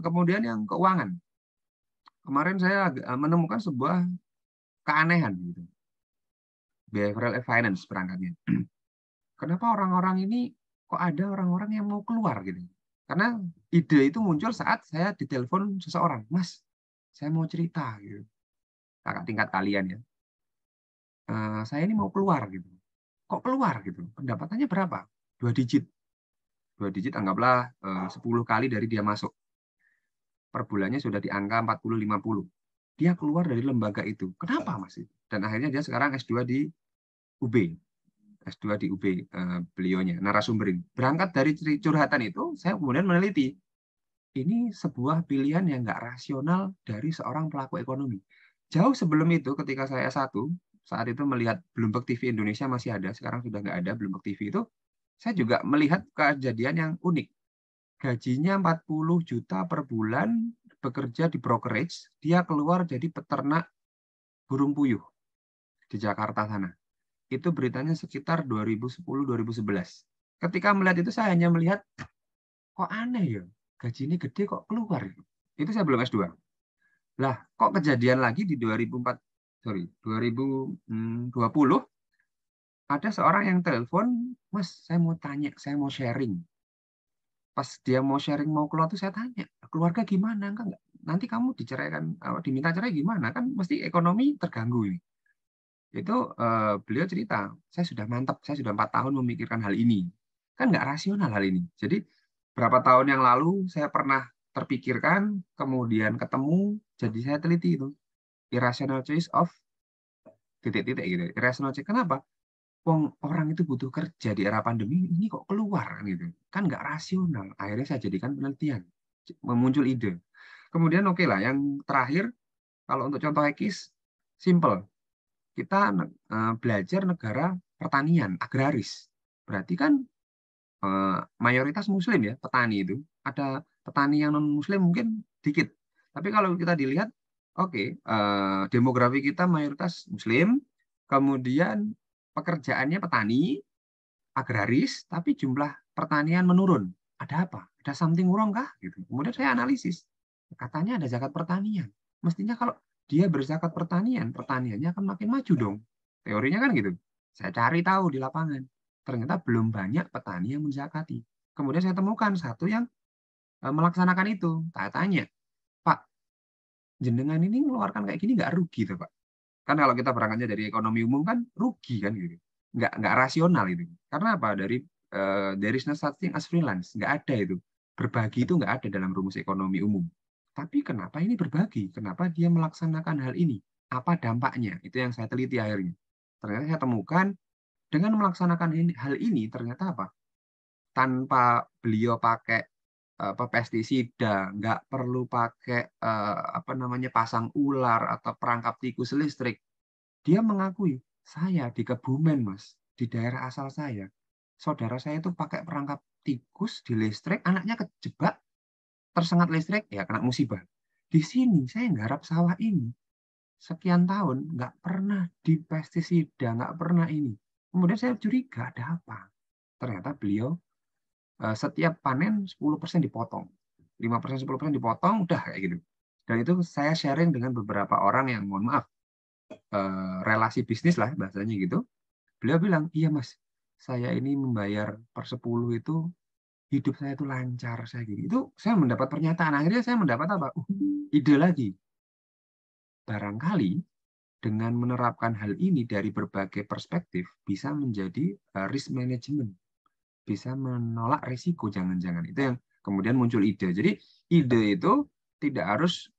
S1: Kemudian yang keuangan. Kemarin saya menemukan sebuah keanehan gitu. Behavioral finance perangkatnya. Kenapa orang-orang ini kok ada orang-orang yang mau keluar gitu? Karena ide itu muncul saat saya ditelepon seseorang, Mas, saya mau cerita gitu. Kakak tingkat kalian ya. Saya ini mau keluar gitu. kok keluar gitu. Pendapatannya berapa? 2 digit. 2 digit anggaplah 10 kali dari dia masuk. Per bulannya sudah di angka 40-50. Dia keluar dari lembaga itu. Kenapa, Mas? Dan akhirnya dia sekarang S2 di UB. S2 di UB beliaunya, narasumber ini. Berangkat dari curhatan itu, saya kemudian meneliti. Ini sebuah pilihan yang nggak rasional dari seorang pelaku ekonomi. Jauh sebelum itu, ketika saya S1, saat itu melihat Bloomberg TV Indonesia masih ada, sekarang sudah nggak ada Bloomberg TV itu, saya juga melihat kejadian yang unik. Gajinya 40 juta per bulan, bekerja di brokerage, dia keluar jadi peternak burung puyuh di Jakarta sana. Itu beritanya sekitar 2010-2011. Ketika melihat itu, saya hanya melihat, kok aneh ya, gaji ini gede kok keluar. Itu saya belum S2. Lah, kok kejadian lagi di 2020, ada seorang yang telepon, Mas, saya mau tanya, saya mau sharing. Pas dia mau sharing, mau keluar tuh saya tanya, keluarga gimana? Enggak. Nanti kamu diceraikan, diminta cerai gimana? Kan mesti ekonomi terganggu ini. Itu beliau cerita, saya sudah mantap, saya sudah 4 tahun memikirkan hal ini. Kan nggak rasional hal ini. Jadi berapa tahun yang lalu saya pernah terpikirkan, kemudian ketemu, jadi saya teliti itu. Irrational choice of titik-titik gitu. Irrational choice, kenapa? Orang itu butuh kerja di era pandemi, ini kok keluar gitu. Kan nggak rasional. Akhirnya saya jadikan penelitian. Muncul ide. Kemudian oke lah, yang terakhir, kalau untuk contoh ekis, simple. Kita belajar negara pertanian, agraris. Berarti kan mayoritas muslim ya, petani itu. Ada petani yang non-muslim mungkin dikit. Tapi kalau kita dilihat, oke, demografi kita mayoritas muslim, kemudian pekerjaannya petani, agraris, tapi jumlah pertanian menurun. Ada apa? Ada something wrong kah? Gitu. Kemudian saya analisis. Katanya ada zakat pertanian. Mestinya kalau dia berzakat pertanian, pertaniannya akan makin maju dong. Teorinya kan gitu. Saya cari tahu di lapangan. Ternyata belum banyak petani yang menzakati. Kemudian saya temukan satu yang melaksanakan itu. Saya tanya, Pak, jenengan ini mengeluarkan kayak gini nggak rugi tuh, Pak? Kan kalau kita berangkatnya dari ekonomi umum kan rugi kan gitu. Nggak rasional itu. Karena apa? There is no such thing as freelance. Nggak ada itu. Berbagi itu nggak ada dalam rumus ekonomi umum. Tapi kenapa ini berbagi? Kenapa dia melaksanakan hal ini? Apa dampaknya? Itu yang saya teliti akhirnya. Ternyata saya temukan dengan melaksanakan hal ini ternyata apa? Tanpa beliau pakai pestisida, nggak perlu pakai pasang ular atau perangkap tikus listrik. Dia mengakui, saya di Kebumen, Mas, di daerah asal saya. Saudara saya itu pakai perangkap tikus di listrik, anaknya kejebak, tersengat listrik, ya kena musibah. Di sini saya nggarap sawah ini sekian tahun nggak pernah di pestisida, nggak pernah ini. Kemudian saya curiga ada apa? Ternyata beliau setiap panen 10% dipotong, 5% 10% dipotong, udah kayak gitu. Dan itu saya sharing dengan beberapa orang yang mohon maaf relasi bisnis lah bahasanya gitu. Beliau bilang, iya Mas, saya ini membayar per 10 itu hidup saya itu lancar, saya gini. Itu saya mendapat pernyataan. Akhirnya saya mendapat apa? Ide lagi. Barangkali dengan menerapkan hal ini dari berbagai perspektif bisa menjadi risk management. Bisa menolak risiko jangan-jangan. Itu yang kemudian muncul ide. Jadi ide itu tidak harus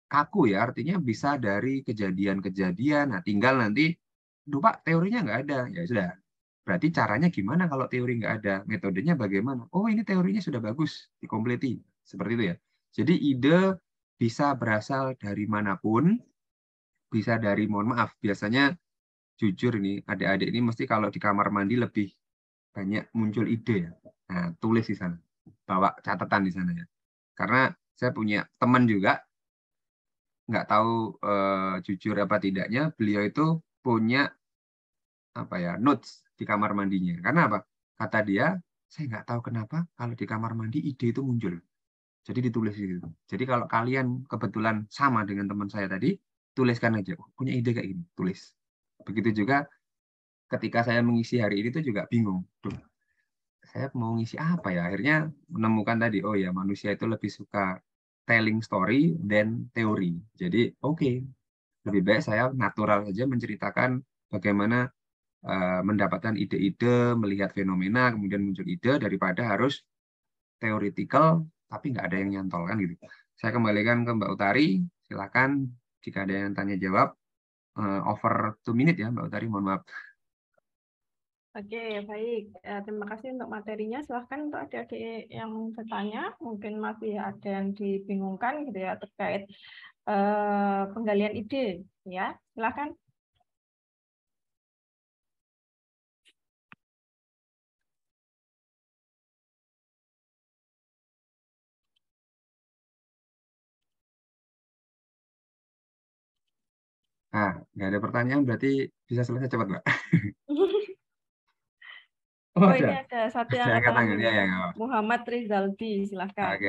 S1: kaku ya, artinya bisa dari kejadian-kejadian. Nah, tinggal nanti, duh Pak, teorinya nggak ada. Ya sudah. Berarti caranya gimana kalau teori nggak ada? Metodenya bagaimana? Oh, ini teorinya sudah bagus, dikompleti. Seperti itu ya. Jadi ide bisa berasal dari manapun, bisa dari, mohon maaf, biasanya jujur ini, adik-adik ini mesti kalau di kamar mandi lebih banyak muncul ide ya. Nah, tulis di sana. Bawa catatan di sana ya. Karena saya punya teman juga, nggak tahu jujur apa tidaknya, beliau itu punya notes di kamar mandinya. Karena apa? Kata dia, saya nggak tahu kenapa kalau di kamar mandi ide itu muncul. Jadi ditulis di situ. Jadi kalau kalian kebetulan sama dengan teman saya tadi, tuliskan aja. Punya ide kayak gini, tulis. Begitu juga ketika saya mengisi hari ini tuh juga bingung. Duh, saya mau ngisi apa ya? Akhirnya menemukan tadi, oh ya manusia itu lebih suka telling story dan teori. Jadi oke, lebih baik saya natural saja menceritakan bagaimana mendapatkan ide-ide, melihat fenomena, kemudian muncul ide daripada harus theoretical tapi nggak ada yang nyantol kan gitu. Saya kembalikan ke Mbak Utari, silakan jika ada yang tanya jawab. Over 2 minute ya Mbak Utari, mohon maaf.
S2: Oke, baik. Terima kasih untuk materinya. Silahkan untuk adik-adik yang bertanya, mungkin masih ada yang dibingungkan gitu ya terkait penggalian ide, ya. Silahkan.
S1: Nah, nggak ada pertanyaan berarti bisa selesai cepat Mbak.
S2: Oh, ini ada satu yang
S1: Saya
S2: angkat tangan
S1: katakan
S2: dulu.
S1: ya nggak apa-apa.
S2: Muhammad Rizaldi, silahkan.
S1: Oke.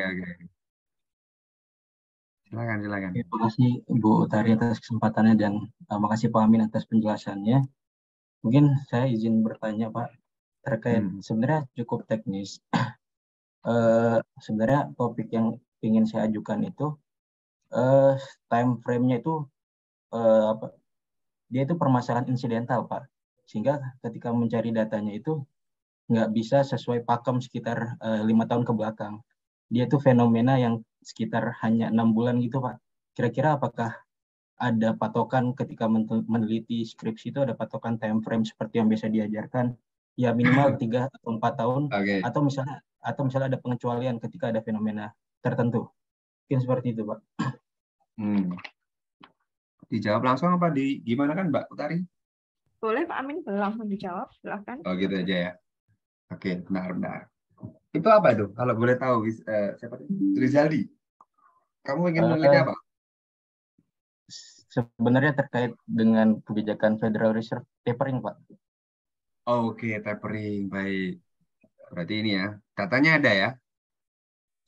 S1: Silakan.
S5: Terima kasih Bu Utari atas kesempatannya dan makasih Pak Amin atas penjelasannya. Mungkin saya izin bertanya Pak terkait sebenarnya cukup teknis. Sebenarnya topik yang ingin saya ajukan itu time frame-nya itu dia itu permasalahan insidental Pak. Sehingga ketika mencari datanya itu nggak bisa sesuai pakem sekitar 5 tahun ke belakang. Dia itu fenomena yang sekitar hanya 6 bulan gitu Pak. Kira-kira apakah ada patokan ketika meneliti skripsi itu ada patokan time frame seperti yang biasa diajarkan ya minimal 3 atau 4 tahun atau misalnya ada pengecualian ketika ada fenomena tertentu. Mungkin seperti itu Pak.
S1: Dijawab langsung apa gimana kan Mbak Utari?
S2: Boleh Pak Amin langsung dijawab, silahkan.
S1: Oh gitu aja ya. Oke, benar. Itu apa itu? Kalau boleh tahu, siapa itu? Rizaldi. Kamu ingin meneliti apa?
S5: Sebenarnya terkait dengan kebijakan Federal Reserve tapering, Pak.
S1: Oke, tapering. Baik. Berarti ini ya. Datanya ada ya?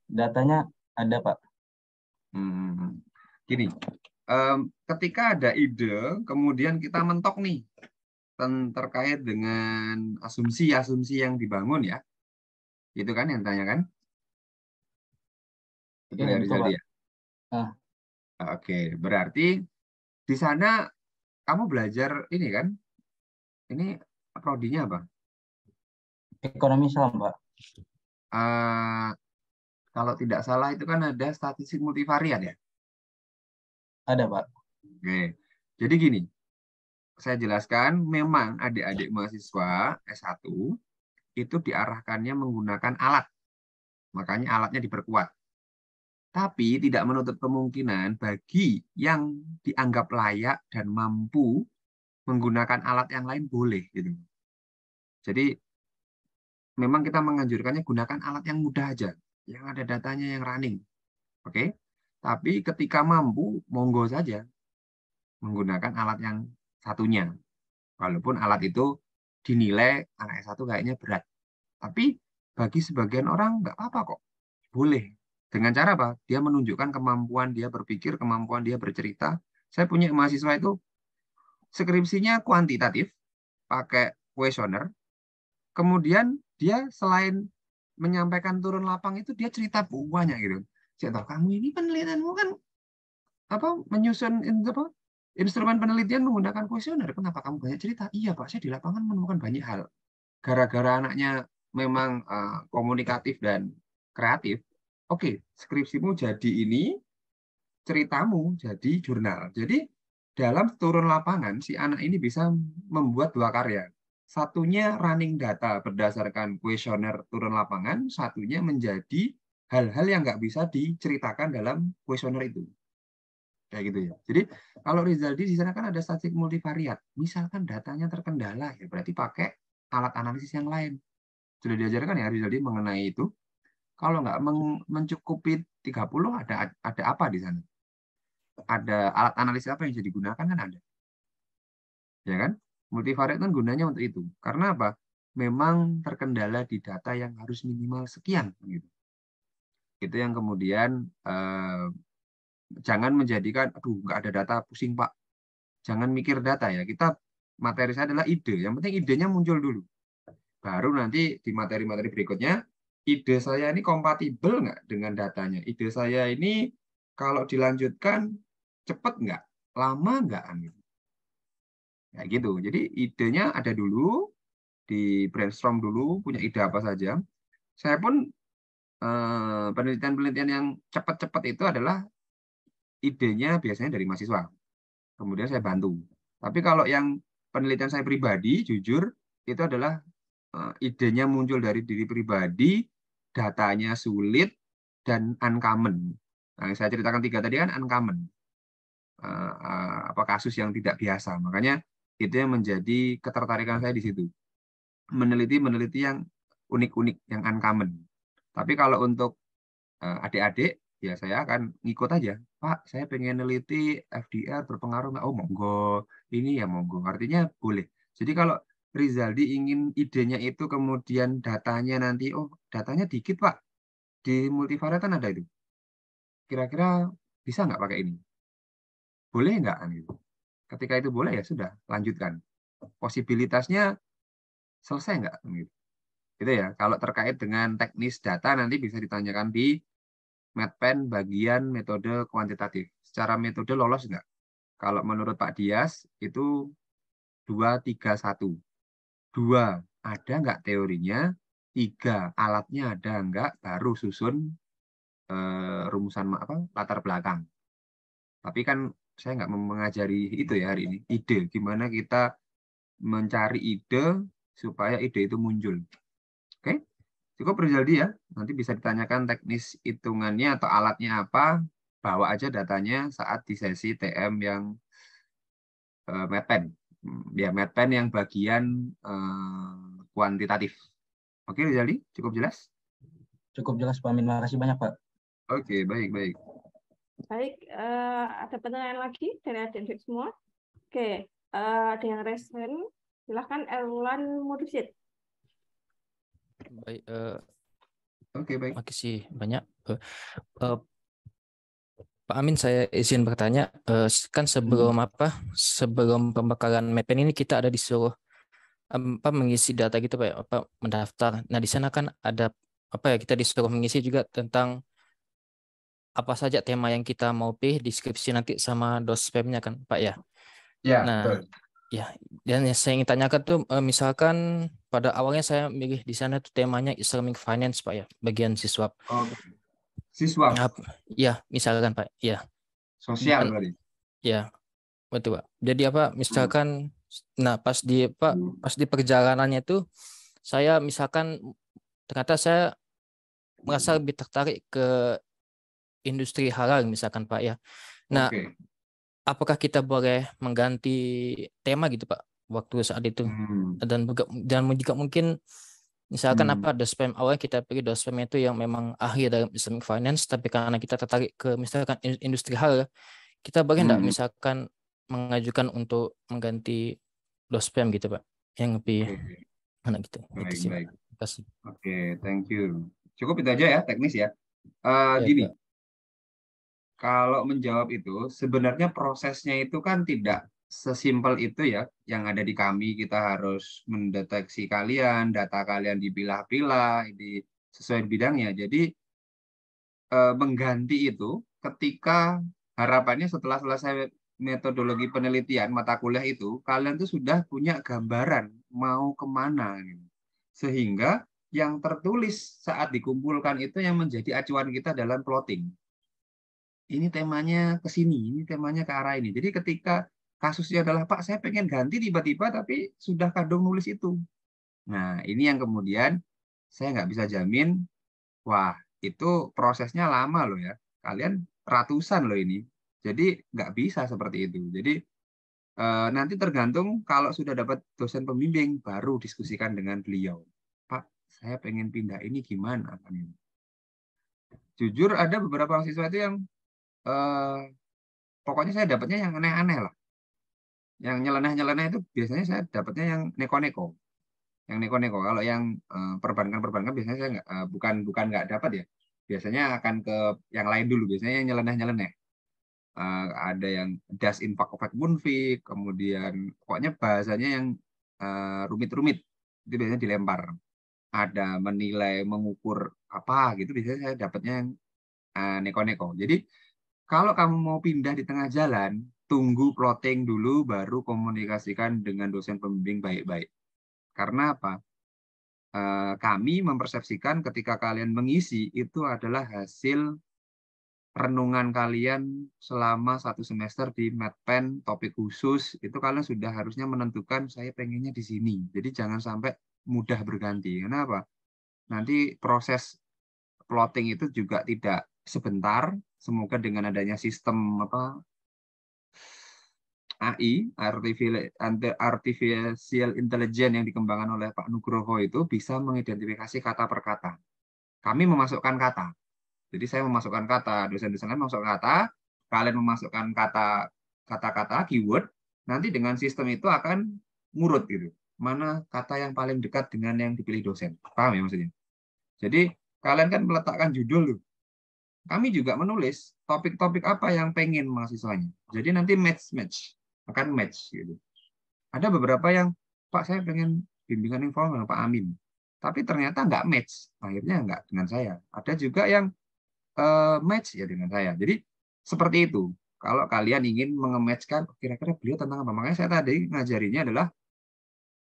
S5: Datanya ada, Pak.
S1: Gini, ketika ada ide, kemudian kita mentok nih terkait dengan asumsi-asumsi yang dibangun ya. Itu kan yang tanya kan? Betul ya, Rizaldi ya? Oke, berarti di sana kamu belajar ini kan? Ini prodinya apa?
S5: Ekonomi Islam, Pak.
S1: Kalau tidak salah itu kan ada statistik multivariat ya?
S5: Ada, Pak.
S1: Oke, jadi gini, saya jelaskan memang adik-adik mahasiswa S1 itu diarahkannya menggunakan alat. Makanya alatnya diperkuat. Tapi tidak menutup kemungkinan bagi yang dianggap layak dan mampu menggunakan alat yang lain boleh gitu. Jadi memang kita menganjurkannya gunakan alat yang mudah aja, yang ada datanya yang running. Oke? Tapi ketika mampu monggo saja menggunakan alat yang satunya. Walaupun alat itu dinilai anak S1 kayaknya berat. Tapi bagi sebagian orang nggak apa-apa kok. Boleh. Dengan cara apa? Dia menunjukkan kemampuan dia berpikir, kemampuan dia bercerita. Saya punya mahasiswa itu skripsinya kuantitatif, pakai kuesioner. Kemudian dia selain menyampaikan turun lapang itu, dia cerita banyak gitu. Saya tahu, kamu ini penelitianmu kan menyusun instrumen penelitian menggunakan kuesioner. Kenapa kamu banyak cerita? Iya Pak, saya di lapangan menemukan banyak hal. Gara-gara anaknya memang komunikatif dan kreatif, oke, skripsimu jadi ini, ceritamu jadi jurnal. Jadi dalam turun lapangan, si anak ini bisa membuat 2 karya. Satunya running data berdasarkan kuesioner turun lapangan, satunya menjadi hal-hal yang nggak bisa diceritakan dalam kuesioner itu. Kayak gitu ya. Jadi kalau Rizaldi di sana kan ada statistik multivariat. Misalkan datanya terkendala, ya berarti pakai alat analisis yang lain. Sudah diajarkan ya Rizaldi mengenai itu. Kalau nggak mencukupi 30, ada apa di sana? Ada alat analisis apa yang bisa digunakan kan ada. Ya kan? Multivariat kan gunanya untuk itu. Karena apa? Memang terkendala di data yang harus minimal sekian. Gitu. Itu yang kemudian jangan menjadikan, aduh nggak ada data, pusing Pak. Jangan mikir data ya. Kita materi saya adalah ide. Yang penting idenya muncul dulu. Baru nanti di materi-materi berikutnya, ide saya ini kompatibel nggak dengan datanya? Ide saya ini kalau dilanjutkan cepat nggak? Lama nggak? Kayak gitu. Jadi idenya ada dulu, di brainstorm dulu, punya ide apa saja. Saya pun penelitian-penelitian yang cepat-cepat itu adalah idenya biasanya dari mahasiswa. Kemudian saya bantu. Tapi kalau yang penelitian saya pribadi, jujur, itu adalah idenya muncul dari diri pribadi, datanya sulit, dan uncommon. Nah, yang saya ceritakan 3 tadi kan uncommon. Apa kasus yang tidak biasa. Makanya itu yang menjadi ketertarikan saya di situ. Meneliti yang unik-unik, yang uncommon. Tapi kalau untuk adik-adik, ya saya akan ngikut aja. Pak, saya pengen neliti FDR berpengaruh nggak? Oh, monggo. Ini ya monggo. Artinya boleh. Jadi kalau Rizaldi ingin idenya itu, kemudian datanya nanti, oh datanya dikit Pak. Di multivariatan ada itu. Kira-kira bisa nggak pakai ini? Boleh nggak? Gitu. Ketika itu boleh ya sudah, lanjutkan. Posibilitasnya selesai nggak? Gitu. Gitu ya. Kalau terkait dengan teknis data nanti bisa ditanyakan di MedPen bagian metode kuantitatif. Secara metode lolos nggak? Kalau menurut Pak Dias itu 2, 3, 1. 2, ada nggak teorinya? 3, alatnya ada nggak? Baru susun rumusan latar belakang. Tapi kan saya nggak mengajari itu ya hari ini. Ide, gimana kita mencari ide supaya ide itu muncul. Oke? Cukup Rizaldi ya. Nanti bisa ditanyakan teknis hitungannya atau alatnya apa. Bawa aja datanya saat di sesi TM yang MedPen. Ya, MedPen yang bagian kuantitatif. Oke, Rizaldi, cukup jelas?
S5: Cukup jelas Pak Amin, makasih banyak Pak.
S1: Oke, baik.
S2: Baik, ada pertanyaan lagi dari adik-adik semua? Oke, ada yang resen. Silahkan Erlan Mursyid.
S6: Baik,
S1: Oke, baik.
S6: makasih banyak. Pak Amin, saya izin bertanya, kan sebelum pembekalan MedPen ini kita ada disuruh mengisi data gitu Pak, mendaftar. Nah, di sana kan ada kita disuruh mengisi juga tentang apa saja tema yang kita mau pilih, deskripsi nanti sama dospemnya kan Pak ya.
S1: Ya,
S6: Nah,
S1: betul.
S6: ya, dan yang saya ingin tanyakan tuh misalkan pada awalnya saya milih di sana tuh temanya Islamic Finance Pak ya, bagian siswa.
S1: Oke. Siswa
S6: Ya, misalkan Pak, ya.
S1: sosial
S6: Dan,
S1: berarti.
S6: ya, betul Pak. Jadi misalkan nah pas di perjalanannya itu saya misalkan ternyata saya merasa lebih tertarik ke industri halal misalkan Pak ya. Nah,
S1: Oke.
S6: apakah kita boleh mengganti tema gitu Pak waktu saat itu? Dan juga mungkin misalkan dospem awalnya kita pilih dospem itu yang memang ahli dalam Islamic Finance, tapi karena kita tertarik ke misalkan industri halal, kita boleh nggak misalkan mengajukan untuk mengganti dospem gitu Pak, yang lebih mana gitu.
S1: Baik.
S6: Terima kasih.
S1: Oke, thank you. Cukup itu aja ya, teknis ya.
S6: Ya,
S1: Gini,
S6: Pak.
S1: kalau menjawab itu, sebenarnya prosesnya itu kan tidak sesimpel itu ya. Yang ada di kami, kita harus mendeteksi kalian, data kalian dipilah-pilah, sesuai bidangnya. Jadi, mengganti itu ketika harapannya setelah selesai metodologi penelitian mata kuliah itu, kalian tuh sudah punya gambaran mau kemana. Gitu. Sehingga yang tertulis saat dikumpulkan itu yang menjadi acuan kita dalam plotting. Ini temanya ke sini, ini temanya ke arah ini. Jadi ketika kasusnya adalah, Pak, saya pengen ganti tiba-tiba, tapi sudah kadung nulis itu. Nah, ini yang kemudian saya nggak bisa jamin, wah, itu prosesnya lama loh ya. Kalian ratusan loh ini. Jadi nggak bisa seperti itu. Jadi nanti tergantung kalau sudah dapat dosen pembimbing, baru diskusikan dengan beliau. Pak, saya pengen pindah ini gimana? Jujur ada beberapa mahasiswa itu yang pokoknya saya dapatnya yang aneh-aneh lah. Yang nyeleneh-nyeleneh itu biasanya saya dapatnya yang neko-neko. Yang neko-neko. Kalau yang perbankan-perbankan biasanya saya bukan nggak dapat ya. Biasanya akan ke yang lain dulu. Biasanya yang nyeleneh-nyeleneh. Ada yang das infak ofek munfik, kemudian pokoknya bahasanya yang rumit-rumit. Itu biasanya dilempar. Ada menilai, mengukur apa gitu. Biasanya saya dapatnya yang neko-neko. Jadi kalau kamu mau pindah di tengah jalan, tunggu plotting dulu, baru komunikasikan dengan dosen pembimbing baik-baik. Karena apa? Kami mempersepsikan ketika kalian mengisi itu adalah hasil renungan kalian selama 1 semester di MedPen, topik khusus, itu kalian sudah harusnya menentukan saya pengennya di sini. Jadi jangan sampai mudah berganti. Kenapa? Nanti proses plotting itu juga tidak sebentar. Semoga dengan adanya sistem AI, Artificial Intelligence yang dikembangkan oleh Pak Nugroho itu bisa mengidentifikasi kata per kata. Kami memasukkan kata. Jadi saya memasukkan kata, dosen-dosen lain memasukkan kata, kalian memasukkan kata-kata, keyword, nanti dengan sistem itu akan ngurut gitu. Mana kata yang paling dekat dengan yang dipilih dosen. Paham ya maksudnya? Jadi kalian kan meletakkan judul. Kami juga menulis topik-topik apa yang pengen mahasiswanya. Jadi nanti match. Akan match gitu. Ada beberapa yang, Pak saya pengen bimbingan informal Pak Amin. Tapi ternyata nggak match. Akhirnya nggak dengan saya. Ada juga yang match ya dengan saya. Jadi seperti itu. Kalau kalian ingin mengematchkan kira-kira beliau tentang apa. Makanya saya tadi ngajarinya adalah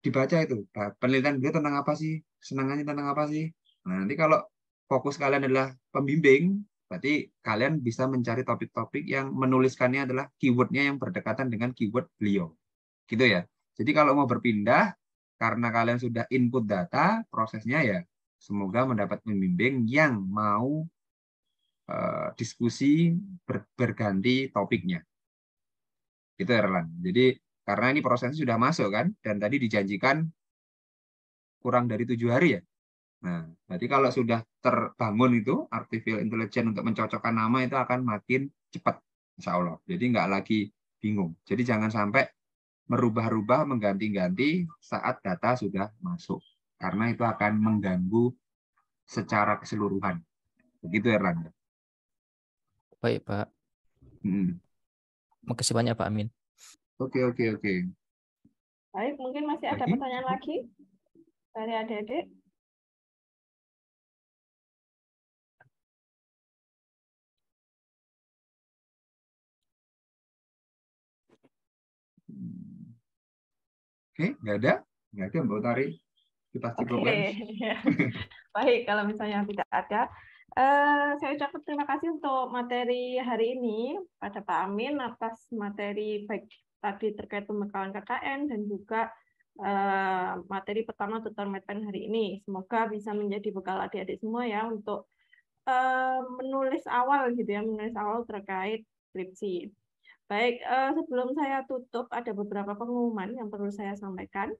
S1: dibaca itu. Penelitian beliau tentang apa sih? Senangannya tentang apa sih? Nah, nanti kalau fokus kalian adalah pembimbing, berarti kalian bisa mencari topik-topik yang menuliskannya adalah keyword-nya yang berdekatan dengan keyword beliau. Gitu ya. Jadi kalau mau berpindah, karena kalian sudah input data, prosesnya ya semoga mendapat pembimbing yang mau diskusi berganti topiknya. Gitu Erlan. Jadi karena ini prosesnya sudah masuk kan, dan tadi dijanjikan kurang dari 7 hari ya. Nah, berarti kalau sudah terbangun itu artificial intelligence untuk mencocokkan nama itu akan makin cepat, insya Allah. Jadi nggak lagi bingung. Jadi jangan sampai merubah-rubah, mengganti-ganti saat data sudah masuk. Karena itu akan mengganggu secara keseluruhan. Begitu Erlanda.
S6: Baik, Pak. Makasih banyak, Pak Amin.
S1: Oke.
S2: Baik, mungkin masih ada pertanyaan lagi dari adik-adik.
S1: Oke, nggak ada Mbak Utari.
S2: Oke. Baik, kalau misalnya tidak ada, saya ucapkan terima kasih untuk materi hari ini pada Pak Amin atas materi baik tadi terkait pembekalan KKN dan juga materi pertama tutor MedPen hari ini. Semoga bisa menjadi bekal adik-adik semua ya untuk menulis awal gitu ya, menulis awal terkait skripsi. Baik, sebelum saya tutup ada beberapa pengumuman yang perlu saya sampaikan.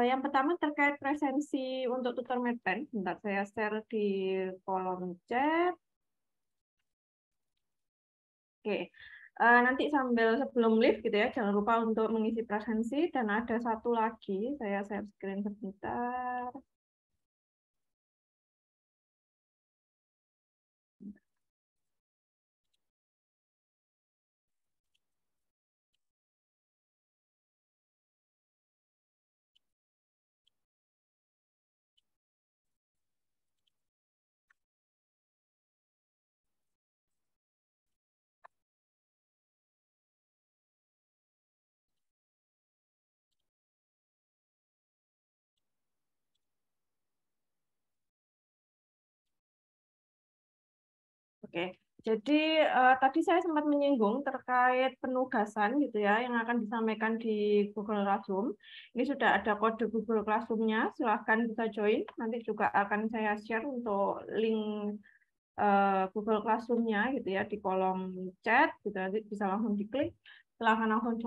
S2: Yang pertama terkait presensi untuk tutor MedPen. Bentar saya share di kolom chat. Oke, nanti sebelum live gitu ya, jangan lupa untuk mengisi presensi. Dan ada satu lagi, saya share screen sebentar. Oke, jadi tadi saya sempat menyinggung terkait penugasan gitu ya yang akan disampaikan di Google Classroom. Ini sudah ada kode Google Classroom-nya, silahkan bisa join. Nanti juga akan saya share untuk link Google Classroom-nya gitu ya di kolom chat gitu, nanti bisa langsung diklik, silahkan langsung